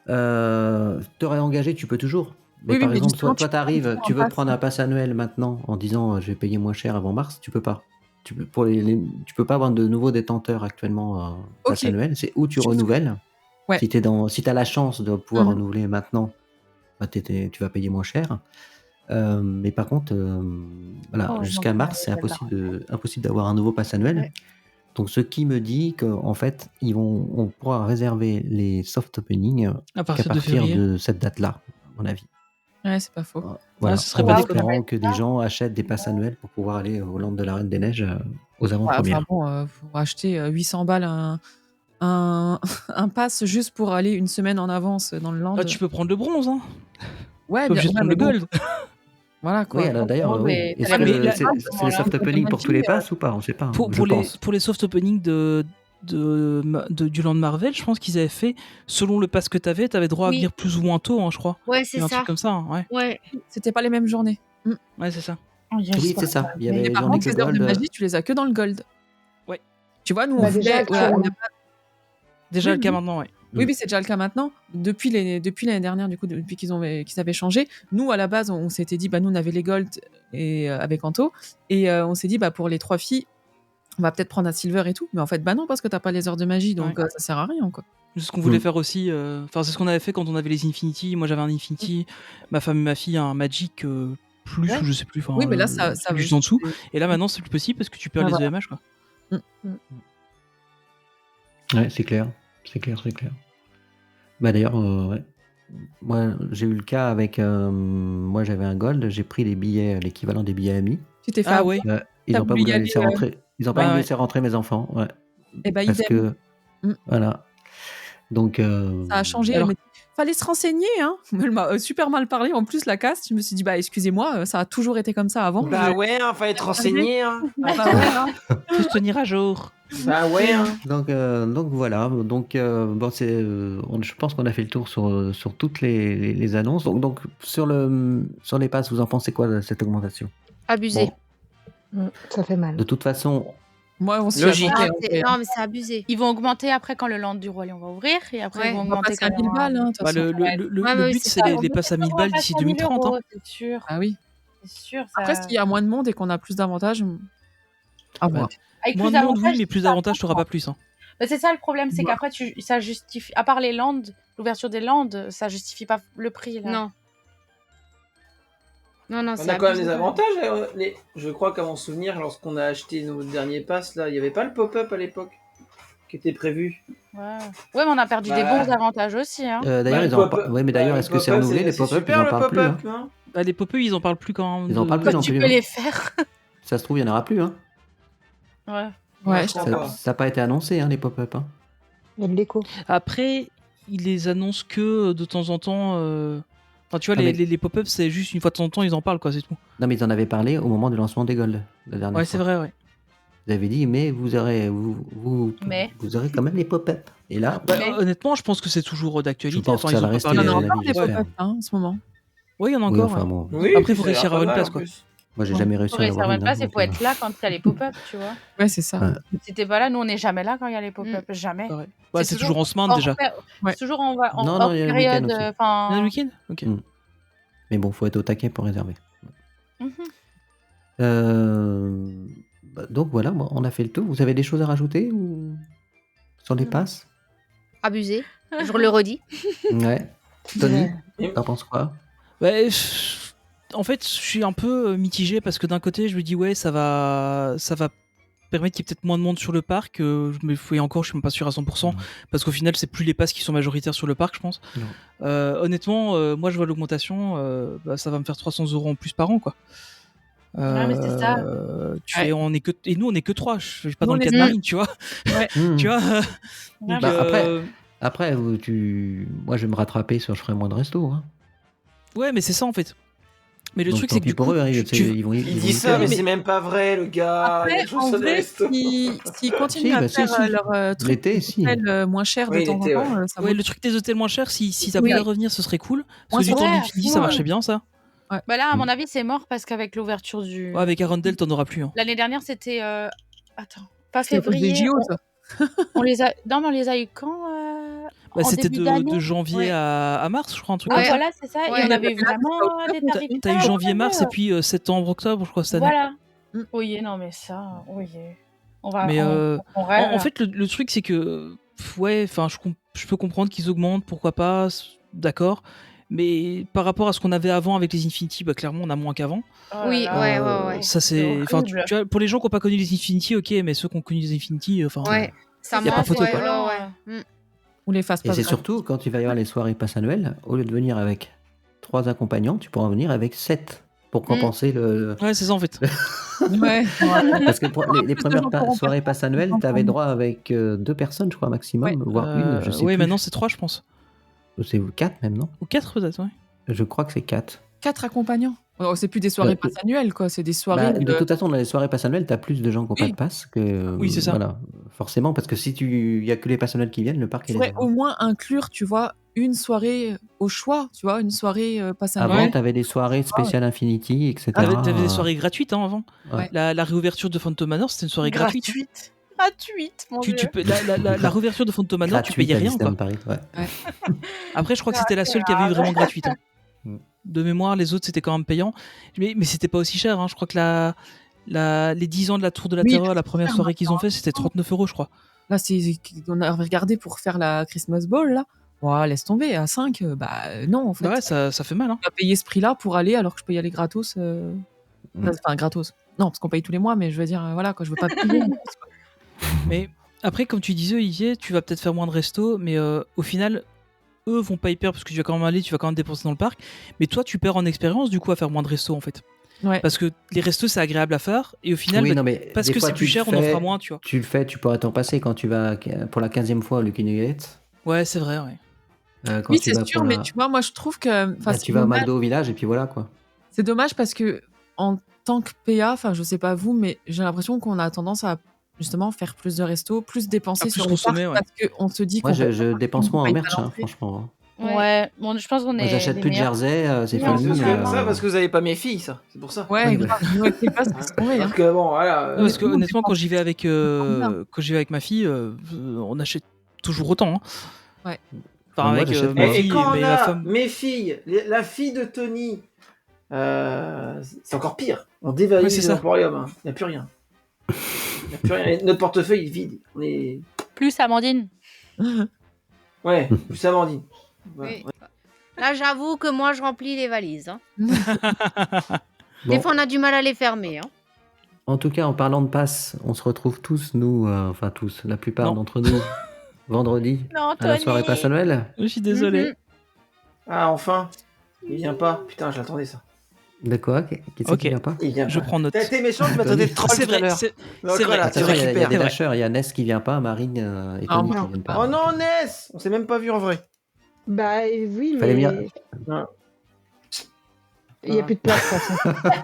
Te réengager, tu peux toujours. Mais par exemple, toi, t'arrives, tu veux prendre un pass annuel maintenant en disant je vais payer moins cher avant mars, tu peux pas. Tu peux pas avoir de nouveaux détenteurs actuellement pass annuel. C'est où tu renouvelles. Ouais. Si t'as la chance de pouvoir renouveler maintenant tu vas payer moins cher. Mais par contre, voilà,
Oh,
jusqu'à
non,
mars, c'est
d'accord.
impossible d'avoir un nouveau pass annuel.
Ouais.
Donc, ce qui me dit qu'en fait, on pourra réserver les soft openings
À
qu'à
partir de
partir
février.
de cette date-là, à mon avis.
Ouais, c'est pas faux.
Voilà,
ce serait
en
pas
espérant que des gens achètent des passes annuelles pour pouvoir aller au Land de la Reine des Neiges aux
Ouais,
avant-premières.
enfin bon, faut acheter 800 balles un pass juste pour aller une semaine en avance dans le land.
Ah, tu peux prendre le bronze, hein.
Ouais,
Tu peux
bien,
juste
ouais,
prendre
mais
le
bon,
gold.
voilà quoi.
Oui, alors d'ailleurs, oui.
mais
Est-ce
t'as la
que
mais la-
c'est les soft openings pour tous les passes ou pas? On ne sait pas,
Pour,
je
pour les,
pense.
pour les soft openings du Land Marvel, je pense qu'ils avaient fait, selon le pass que t'avais droit à
Oui.
venir plus ou moins tôt, hein, je crois.
Ouais,
Il y
c'est
a un
ça.
truc comme ça, hein, ouais.
Ouais.
C'était pas les mêmes journées.
Ouais, c'est ça.
Oh,
Oui,
j'espère
c'est ça. Il y
Mais
avait
par
journée
contre,
que
les heures de
gold.
magie, tu les as que dans le gold.
Ouais.
Tu vois, nous, on
Bah, déjà,
voulait.
actuellement.
Déjà
Oui,
le cas
oui.
maintenant, ouais.
Oui, c'est déjà le cas maintenant. Depuis l'année dernière, du coup, depuis qu'ils avaient changé, nous, à la base, on s'était dit, bah, nous, on avait les gold et, avec Anto, et on s'est dit, bah, pour les 3 filles, on va peut-être prendre un silver et tout. Mais en fait, bah non, parce que t'as pas les heures de magie, donc ça sert à rien, quoi.
C'est ce qu'on voulait faire aussi. Enfin, c'est ce qu'on avait fait quand on avait les Infinity. Moi, j'avais un Infinity. Ma femme et ma fille un Magic plus
Ouais.
ou je sais plus. Enfin,
Oui, mais là, ça
celui
veut
juste en dessous.
c'est-
Et là, maintenant, c'est plus possible parce que tu perds
Ah,
les
voilà.
EMH, quoi.
Ouais, c'est clair. C'est clair. Bah d'ailleurs, ouais. Moi, j'ai eu le cas avec. Moi, j'avais un gold, j'ai pris les billets, l'équivalent des billets amis.
Tu t'es fait
Ah ouais.
Ils
T'as
n'ont pas
voulu
voulu
y
laisser
aller,
rentrer. Ils n'ont pas
Bah
voulu
ouais.
laisser rentrer mes enfants. Ouais.
Eh ben,
Parce
idem.
que. Voilà. Donc.
Ça a changé.
Alors-
Mais fallait se renseigner, hein. Elle m'a super mal parlé. En plus, la caste, je me suis dit, bah, excusez-moi, ça a toujours été comme ça avant.
Bah ouais, hein, fallait te renseigner. Hein.
Bah ouais, hein.
Faut se tenir à jour.
Bah ouais. Hein.
Donc voilà. Donc bon, je pense qu'on a fait le tour sur toutes les annonces. Donc sur les passes, vous en pensez quoi de cette augmentation?
Abusé.
Ça fait mal.
De toute façon,
Moi, on s'y
Logique.
attendait,
Ah,
hein,
c'est-
c'est-
non, mais c'est abusé.
Ils vont augmenter après quand le land du Roi Lion va ouvrir et après
Ouais,
ils vont
On va
augmenter
passer à
quand
1000 balles, hein, de toute
Bah,
façon.
le
Ouais, oui,
but,
c'est
c'est
ça.
les passes à 1000 balles d'ici 2030. Hein.
C'est sûr.
Ah oui.
C'est sûr.
Après, s'il y a moins de monde et qu'on a plus d'avantages, à voir.
Avec
Moins
plus
de monde, oui,
d'avantages,
mais plus
c'est ça,
d'avantages, t'auras pas plus. Hein.
Mais c'est ça le problème, c'est
Ouais.
qu'après, ça justifie. À part les lands, l'ouverture des lands, ça justifie pas le prix. Là.
Non. Non,
On
c'est
a quand même
abusé.
des avantages. Je crois qu'à mon souvenir, lorsqu'on a acheté nos derniers passes, là, il n'y avait pas le pop-up à l'époque qui était prévu.
Ouais, mais on a perdu des
Bah.
bons avantages aussi. Hein.
d'ailleurs,
le
ils en
pop-up-
ouais, mais d'ailleurs,
le
est-ce que c'est
pop-up,
renouvelé les
c'est
pop-up? Ils
super
en
le
parlent plus.
pop-up.
Hein.
Hein.
Bah, les pop ils en parlent plus quand même.
Ils en parlent
Quand
plus non
tu
plus.
peux
Hein.
les faire.
Ça se trouve, il n'y en aura plus. Hein.
Ouais.
Ouais,
je crois
Ça
pas.
n'a pas été annoncé, hein, les pop-up. Hein.
Il y a de l'écho.
Après, ils les annoncent que de temps en temps. Enfin, tu vois,
Ah, mais-
les pop-ups, c'est juste une fois de temps en temps, ils en parlent, quoi, c'est tout.
Non, mais ils en avaient parlé au moment du lancement des Gold, la dernière
Ouais,
fois.
c'est vrai, ouais.
Vous avez dit, mais vous aurez
Mais.
quand même les pop-up. Et là,
Bah,
Mais-
honnêtement, je pense que c'est toujours d'actualité.
je pense que
Enfin,
ça
ils
va
ont pas
rester
parlé
Il y en a
la
encore
vie,
des
j'espère.
pop-up hein, en ce moment.
Ouais, il y en a
Oui,
encore.
enfin
ouais.
bon,
Oui,
Après, il faut
ça a l'air
réussir à
pas
avoir une
mal,
place,
en
quoi.
plus.
moi, j'ai
Ouais.
jamais réussi
Pour
à
les
avoir
serveurs
une.
de place,
hein,
il faut
donc,
être là quand il y a les pop-up, tu vois.
Ouais, c'est ça.
Ouais.
Si t'es pas là, nous on n'est jamais là quand il y a les pop-up, jamais.
Pareil. Ouais, c'est toujours en semaine
hors
déjà.
per-
Ouais.
C'est toujours en
Non,
hors
il y a le
période.
week-end aussi.
Il y
Enfin.
a le week-end. Ok.
Mais bon, faut être au taquet pour réserver.
Mhm.
Donc voilà, bon, on a fait le tour. Vous avez des choses à rajouter ou sur les passes?
Abusé. Je le redis.
Ouais. Tony,
Ouais.
t'en penses quoi?
Ouais, en fait, je suis un peu mitigé parce que d'un côté, je me dis ouais, ça va permettre qu'il y ait peut-être moins de monde sur le parc. Mais encore, je suis même pas sûr à 100% parce qu'au final, c'est plus les passes qui sont majoritaires sur le parc, je pense.
Non.
Honnêtement, moi, je vois l'augmentation, ça va me faire 300 € en plus par an, quoi.
Ouais, mais c'est ça.
Et nous, on est que 3. Je suis pas
Nous,
dans
on
le
est
cas de
deux.
Marine, tu vois. Tu vois.
Ouais,
Donc,
Bah, après, moi, je vais me rattraper sur je ferai moins de resto. Hein.
ouais, mais c'est ça en fait. Mais le
Donc,
truc,
tant
c'est que
pis
du
pour
coup,
eux, hein,
tu-
ils vont y
Il dit ça, mais c'est même pas vrai, le gars. Il y a
Après,
toujours
en
ça des
vrai,
restos.
s'ils continuent
Si,
à
bah, si,
faire
si.
leur truc
L'été, si.
moins cher de
Oui,
temps en
l'été,
temps,
ouais.
ça
ouais,
vaut
le truc des hôtels moins chers, si ça
Oui.
pouvait revenir, ce serait cool.
Moi,
Parce que du
c'est
temps
vrai,
d'Infinity,
ouais.
ça marchait bien, ça.
Bah là, à mon avis, c'est mort parce qu'avec l'ouverture du.
Ouais, avec Arundel, t'en auras plus. Hein.
L'année dernière, c'était. Attends, pas
C'est à cause des
février.
JO, ça.
On les a. Non, mais on les a eu quand
Bah,
en
c'était
début
de
d'année.
janvier
Ouais.
à mars, je crois, un truc
Ah,
comme ça.
voilà, c'est ça.
Ouais.
Et on avait eu
Mais là,
vraiment
c'est
des tarifs.
T'as eu
hyper
janvier-mars et
avantageux.
puis septembre-octobre, je crois, cette année.
Voilà.
Mm.
Oui, non, mais ça, oui. On va.
Mais
on rêve.
en fait, le truc, c'est que, ouais, enfin, je peux comprendre qu'ils augmentent, pourquoi pas, d'accord. Mais par rapport à ce qu'on avait avant avec les Infinity, bah, clairement, on a moins qu'avant.
Oui, ouais.
Ça, c'est. Enfin, tu vois, pour les gens qui n'ont pas connu les Infinity, ok, mais ceux qui ont connu les Infinity, enfin.
Ouais, ça
y a pas
manque,
photo,
ouais,
quoi.
ouais.
Ou les fast
Et c'est surtout quand tu vas y avoir les soirées pass annuelles, au lieu de venir avec 3 accompagnants, tu pourras venir avec 7 pour compenser le.
Ouais, c'est ça en fait.
Ouais.
Parce que pour les premières soirées pass annuelles, tu avais droit avec 2 personnes, je crois, maximum, voire une, je sais
Oui,
plus.
maintenant c'est 3, je pense.
C'est 4 même, non?
Ou 4 peut-être, ouais.
Je crois que c'est 4.
4 accompagnants. Oh, c'est plus des soirées pass annuelles, quoi. C'est des soirées.
De toute façon, dans les soirées pass annuelles, tu as plus de gens qui n'ont pas de pass que.
Oui, c'est ça.
Voilà, forcément, parce que si il y a que les pass annuels qui viennent, le parc
Il
est
faudrait au moins inclure, tu vois, une soirée au choix, tu vois, une soirée pass annuelle.
Avant, tu avais des soirées spéciales Infinity, etc.
T'avais des soirées gratuites avant.
Ouais.
La réouverture de Phantom Manor, c'était une soirée gratuite.
Gratuite, mon Dieu.
La réouverture de Phantom Manor, tu payais rien, quoi.
Paris, ouais.
Après, je crois que c'était la seule qui avait eu vraiment gratuite. De mémoire, les autres, c'était quand même payant. Mais c'était pas aussi cher. Hein. Je crois que les 10 ans de la Tour de la Terreur, la première soirée qu'ils ont fait, c'était 39 €, je crois.
Là, on a regardé pour faire la Christmas Ball, là. Ouais, laisse tomber, à 5, non, en fait.
Ouais, ça fait mal. Hein.
On a payé ce prix-là pour aller alors que je peux y aller gratos. Enfin, gratos. Non, parce qu'on paye tous les mois, mais je veux dire, voilà, quoi, je veux pas payer.
Mais après, comme tu disais, Olivier, tu vas peut-être faire moins de resto, mais au final, eux vont pas y perdre parce que tu vas quand même aller, tu vas quand même dépenser dans le parc. Mais toi, tu perds en expérience du coup à faire moins de resto en fait.
Ouais.
Parce que les restos, c'est agréable à faire et au final,
Oui, non, mais
parce
des
que
fois,
c'est plus cher, on en fera moins, tu vois.
Tu le fais, tu pourras t'en passer quand tu vas pour la 15e fois au Lucky Nugget.
Ouais, c'est vrai, ouais.
Quand
Oui,
tu
c'est
vas
sûr,
pour
mais tu vois, moi, je trouve que.
tu vas au McDo au village et puis voilà quoi.
C'est dommage parce que en tant que PA, enfin, je sais pas vous, mais j'ai l'impression qu'on a tendance à justement faire plus de restos, plus dépenser
plus
sur le parc
consommer, ouais.
parce qu'on se dit
Moi,
qu'on
je dépense moins en
paye
merch,
pas
hein,
l'entrée.
franchement.
Ouais, bon, je pense qu'on est.
Moi, j'achète plus de jersey, c'est
Non,
fini.
Ça, parce que vous avez pas mes filles, ça. C'est pour ça.
Ouais, grave. Ouais, c'est pas ce qu'on veut, hein.
Parce que bon, voilà.
Non, parce que honnêtement, quand j'y vais avec ma fille, on achète toujours autant. Hein.
Ouais.
Enfin,
Moi,
avec
j'achète
ma
pas.
fille,
Et quand
mais
on
ma
a
femme.
mes filles, la fille de Tony, c'est encore pire. On dévalue
Ouais, c'est ça.
l'Emporium. Hein. Il n'y a plus rien. Il n'y a plus rien. Et notre portefeuille est vide. On est...
Plus Amandine.
Ouais, plus Amandine. Voilà.
Oui. Là, j'avoue que moi, je remplis les valises. Hein. Des
Bon,
fois, on a du mal à les fermer. Hein.
en tout cas, en parlant de passe, on se retrouve tous, nous, enfin tous, la plupart
Non.
d'entre nous, vendredi
Non,
à la soirée passe à Noël.
Je suis désolé.
Mhm.
Ah, enfin. Il vient pas. Putain, je l'attendais ça.
De quoi? Qui c'est
Ok.
qui vient pas?
Il vient
Je
pas.
prends note.
T'as été méchant, tu m'as traité de troll
C'est
tout à
vrai,
l'heure.
c'est
Donc,
c'est vrai.
voilà,
Ah,
tu
c'est vrai, il y a
récupères.
des
vrai.
lâcheurs, il y a Ness qui vient pas, Marine et
Ah,
Tony
merde.
qui viennent pas.
Oh non, Ness. On s'est même pas vu en vrai.
Bah oui,
Fallait
mais
bien.
il n'y a plus de place. De toute façon.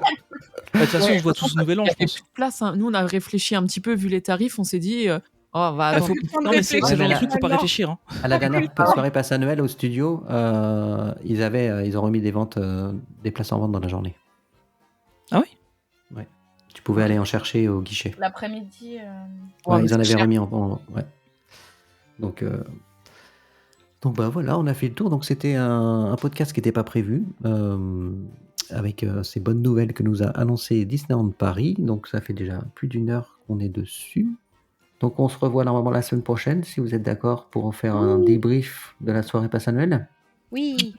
De toute façon, on se voit tous nouvel an,
Il y
je
avait
pense.
plus de place. Hein. Nous, on a réfléchi un petit peu, vu les tarifs, on s'est dit, on va
Ah,
attendre.
Non, mais c'est le genre de
Ouais,
truc, faut pas réfléchir. Hein.
À la dernière soirée passe à Noël au studio, ils ont remis des ventes, des places en vente dans la journée.
Ah oui?
Ouais. Tu pouvais aller en chercher au guichet.
L'après-midi.
Ouais,
mais
ils en
c'est
avaient
cher.
remis ouais. Donc bah voilà, on a fait le tour. Donc c'était un podcast qui n'était pas prévu, avec ces bonnes nouvelles que nous a annoncé Disneyland Paris. Donc ça fait déjà plus d'1 heure qu'on est dessus. Donc on se revoit normalement la semaine prochaine, si vous êtes d'accord, pour en faire un débrief de la soirée passe annuelle.
Oui.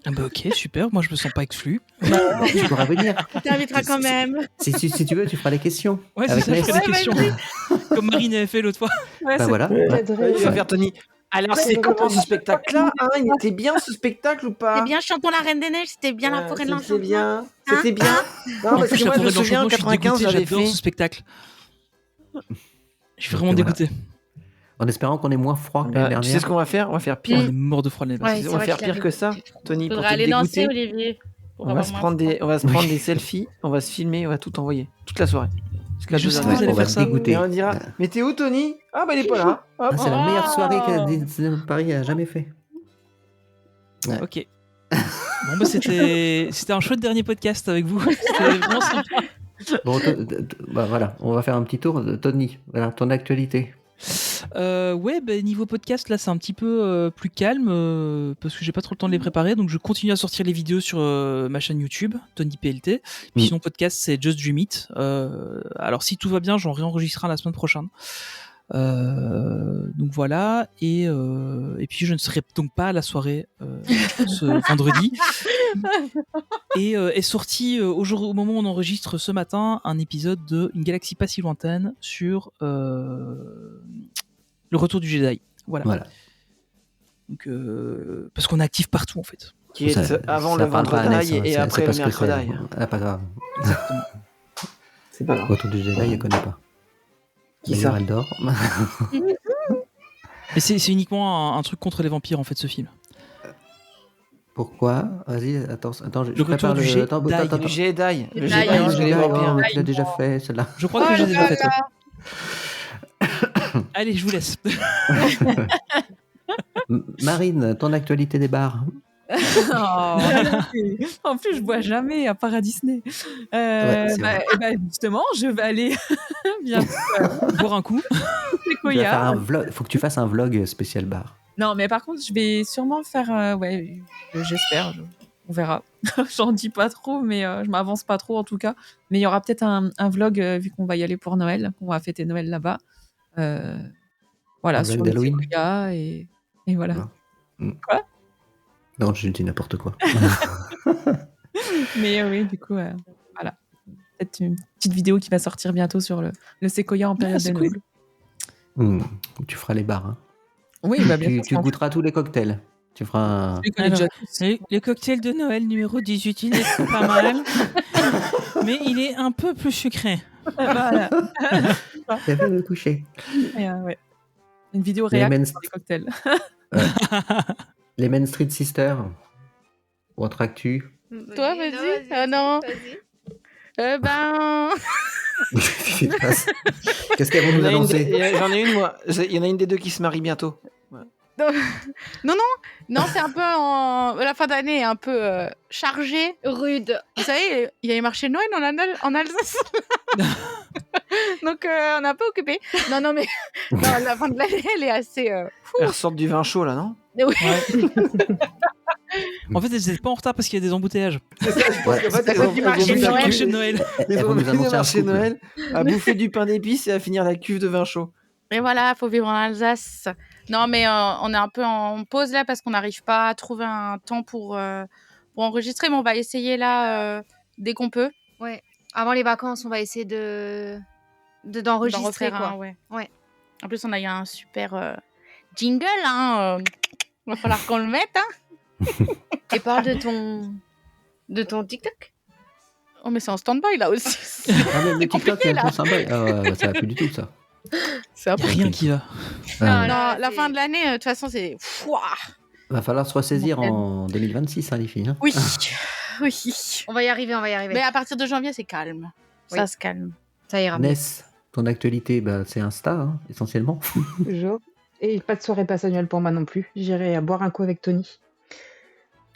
Ah bah ok, super. Moi, je me sens pas exclu.
Tu pourras venir.
Tu t'inviteras quand même.
Si tu veux, tu feras les questions.
Ouais, c'est
avec
ça, je
Ness.
ferai des questions. Comme Marine avait fait l'autre fois.
Bah voilà.
T'aiderais.
Il va faire Tony. Alors, c'est comment ce spectacle-là, hein? Il était bien ce spectacle ou pas?
C'est bien Chantons la Reine des Neiges, c'était bien la forêt de
C'était
l'Enchantement.
bien. C'était bien. Non,
En
parce
plus,
que
la
moi, je me
forêt de
souviens, en
l'Enchantement, je suis
95,
dégoûté,
j'avais
j'adore
fait.
ce spectacle. Je suis vraiment
Donc, voilà.
dégoûté.
En espérant qu'on ait moins froid que l'année
Tu
dernière.
sais ce qu'on va faire? On va faire
On
pire.
est mort de froid l'année
Ouais,
passée.
c'est
On va
vrai
faire
qu'il
pire
avait-
que ça, Tony, pour
Faudra
te
aller danser,
dégoûter.
Olivier. pour
On
avoir
va se
moins
prendre
froid.
des, on va se prendre des selfies, on va se filmer, on va tout envoyer toute la soirée. Jusqu'à
Mais je
2
sais
heures
que
du
vous allez
on va
faire
se
ça.
dégoûter.
Et on dira, mais t'es où Tony? Ah bah il est pas là. Hop.
Ah, c'est la meilleure soirée
Oh.
que Disneyland Paris a jamais fait. Ouais.
Ok. Bon bah c'était un chouette dernier podcast avec vous. C'était vraiment sympa.
Bon, bah, voilà, on va faire un petit tour. Tony, voilà, ton actualité.
Ouais, bah, niveau podcast, là, c'est un petit peu plus calme parce que j'ai pas trop le temps de les préparer. Donc, je continue à sortir les vidéos sur ma chaîne YouTube, Tony PLT. Puis sinon, podcast, c'est Just Dream It. Alors, si tout va bien, j'en réenregistrerai la semaine prochaine. Donc voilà, et puis je ne serai donc pas à la soirée ce vendredi. Et est sorti au moment où on enregistre ce matin un épisode de Une galaxie pas si lointaine sur le retour du Jedi. Voilà. Donc parce qu'on est actif partout en fait.
Qui est avant le vendredi et après le mercredi.
Ah, pas grave.
Exactement. C'est pas grave.
Retour du Jedi, je connais pas.
Qui ça
Eldor.
Mais c'est uniquement un truc contre les vampires en fait, ce film.
Pourquoi? Vas-y, attends, je
Le
prépare
retour du Jedi.
Attends,
Le Jedi. Le Jedi.
les vampires. Tu l'as déjà fait, celle-là.
Je crois que j'ai déjà fait ça. Allez, je vous laisse.
Marine, ton actualité des bars.
En plus, je bois jamais à part à Disney. Justement, je vais aller bientôt
boire un coup.
Tu vas faire un vlog. Faut que tu fasses un vlog spécial bar.
Non, mais par contre, je vais sûrement faire. J'espère. On verra. J'en dis pas trop, mais je m'avance pas trop en tout cas. Mais il y aura peut-être un vlog vu qu'on va y aller pour Noël, qu'on va fêter Noël là-bas. Voilà, sur le séquoia et voilà. Quoi?
Non, je dis n'importe quoi.
Mais oui, du coup, voilà. Peut-être une petite vidéo qui va sortir bientôt sur le séquoia en période de Noël.
Cool. Tu feras les bars. Hein.
Oui, bien sûr.
Tu goûteras tous les cocktails. Tu feras
le cocktail de Noël numéro 18, il est pas mal. Mais il est un peu plus sucré.
Voilà.
Ça va me coucher.
Ouais. Une vidéo réac sur les cocktails.
Les Main Street Sisters. Votre actu.
Toi, vas-y. Ah non.
Qu'est-ce qu'elles vont nous annoncer?
J'en ai une, moi. Il y en a une des deux qui se marie bientôt. Ouais.
Non, c'est un peu la fin d'année est un peu chargée, rude. Vous savez, il y a les marchés de Noël en Alsace. Donc on est un peu occupé. Non, mais la fin de l'année, elle est assez.
Elles ressortent du vin chaud là, non?
Oui.
En fait, elles n'étaient pas en retard parce qu'il y a des embouteillages.
C'est ça, je pense qu'en fait, elles ont
du marché de Noël.
Ils ont venu au marché de Noël à bouffer du pain d'épices et à finir la cuve de vin chaud.
Et voilà, faut vivre en Alsace. Non, mais on est un peu en pause là parce qu'on n'arrive pas à trouver un temps pour enregistrer, mais on va essayer là dès qu'on peut.
Ouais. Avant les vacances, on va essayer d'enregistrer quoi.
Ouais. En plus, on a eu un super jingle. Hein. Va falloir qu'on le mette. Hein.
Et parle de ton TikTok.
Oh, mais c'est en stand-by là aussi.
Ah, mais le TikTok, il y a un stand-by. Ça va plus du tout ça.
C'est
rien qui va.
Non, la fin de l'année, de toute façon, c'est.
Va falloir se ressaisir en 2026, hein, les filles. Hein.
Oui.
On va y arriver.
Mais à partir de janvier, c'est calme. Ça se calme.
Ça ira.
Ness, ton actualité, c'est Insta, hein, essentiellement.
Toujours. Et pas de soirée passe annuelle pour moi non plus. J'irai boire un coup avec Tony.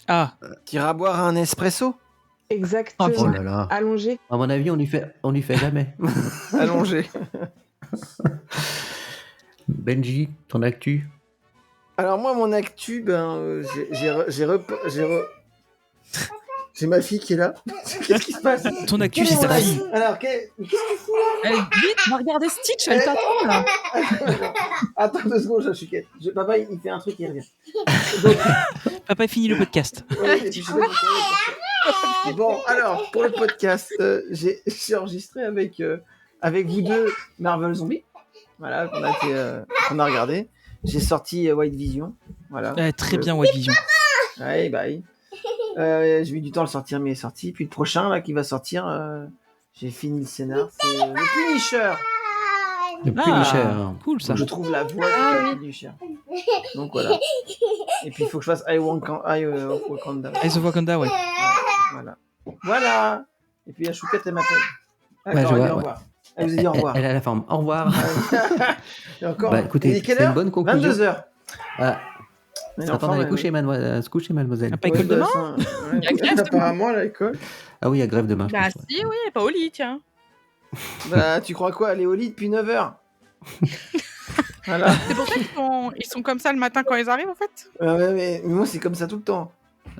Ah.
T'iras boire un espresso?
Exactement.
Oh là là.
Allongé.
À mon avis, on lui fait jamais.
Allongé.
Benji, ton actu?
Alors moi, mon actu, j'ai ma fille qui est là. Qu'est-ce qui se passe?
Ton actu, c'est ta fille.
Alors, qu'est-ce que tu fous là?
Vite, va regarder Stitch, elle t'attend là.
Attends 2 secondes, je suis quête. Papa, il fait un truc et il revient.
Papa, finit le podcast.
Bon, alors, pour le podcast, j'ai enregistré avec vous deux Marvel Zombie. Voilà, qu'on a regardé. J'ai sorti White Vision. Voilà.
Très bien, White Vision.
Ouais, oui. J'ai mis du temps à le sortir, mais il est sorti. Puis le prochain là qui va sortir, j'ai fini le scénar, c'est le Punisher.
Le Punisher.
Cool ça.
Je trouve la voix du Punisher. Donc voilà. Et puis il faut que je fasse Eye of Wakanda.
Eyes of Wakanda, ouais.
Voilà. Et puis la chouquette elle m'appelle.
Ouais, je vois,
au revoir. Elle vous a dit au revoir.
Elle a la forme. Au revoir.
Et encore.
Écoutez, c'est une bonne conclusion.
22h.
Attends, elle se coucher, mademoiselle.
Pas école demain?
Il y a grève
apparemment à l'école.
Ah oui, il y a grève demain.
Bah si, oui, pas au lit, tiens.
Bah tu crois quoi? Elle est au lit depuis 9h. Voilà.
C'est pour ça qu'ils sont comme ça le matin quand ils arrivent en fait.
Ouais, mais moi c'est comme ça tout le temps.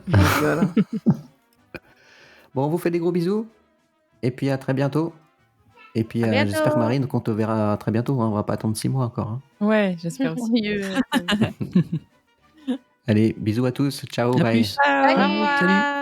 Donc, voilà.
Bon, on vous fait des gros bisous. Et puis à très bientôt. Et puis,
À
j'espère que
bientôt.
Marine, qu'on te verra très bientôt. Hein. On va pas attendre 6 mois encore. Hein.
Ouais, j'espère aussi.
Oui.
Allez, bisous à tous. Ciao,
À
bye.
plus.
Salut.
Salut.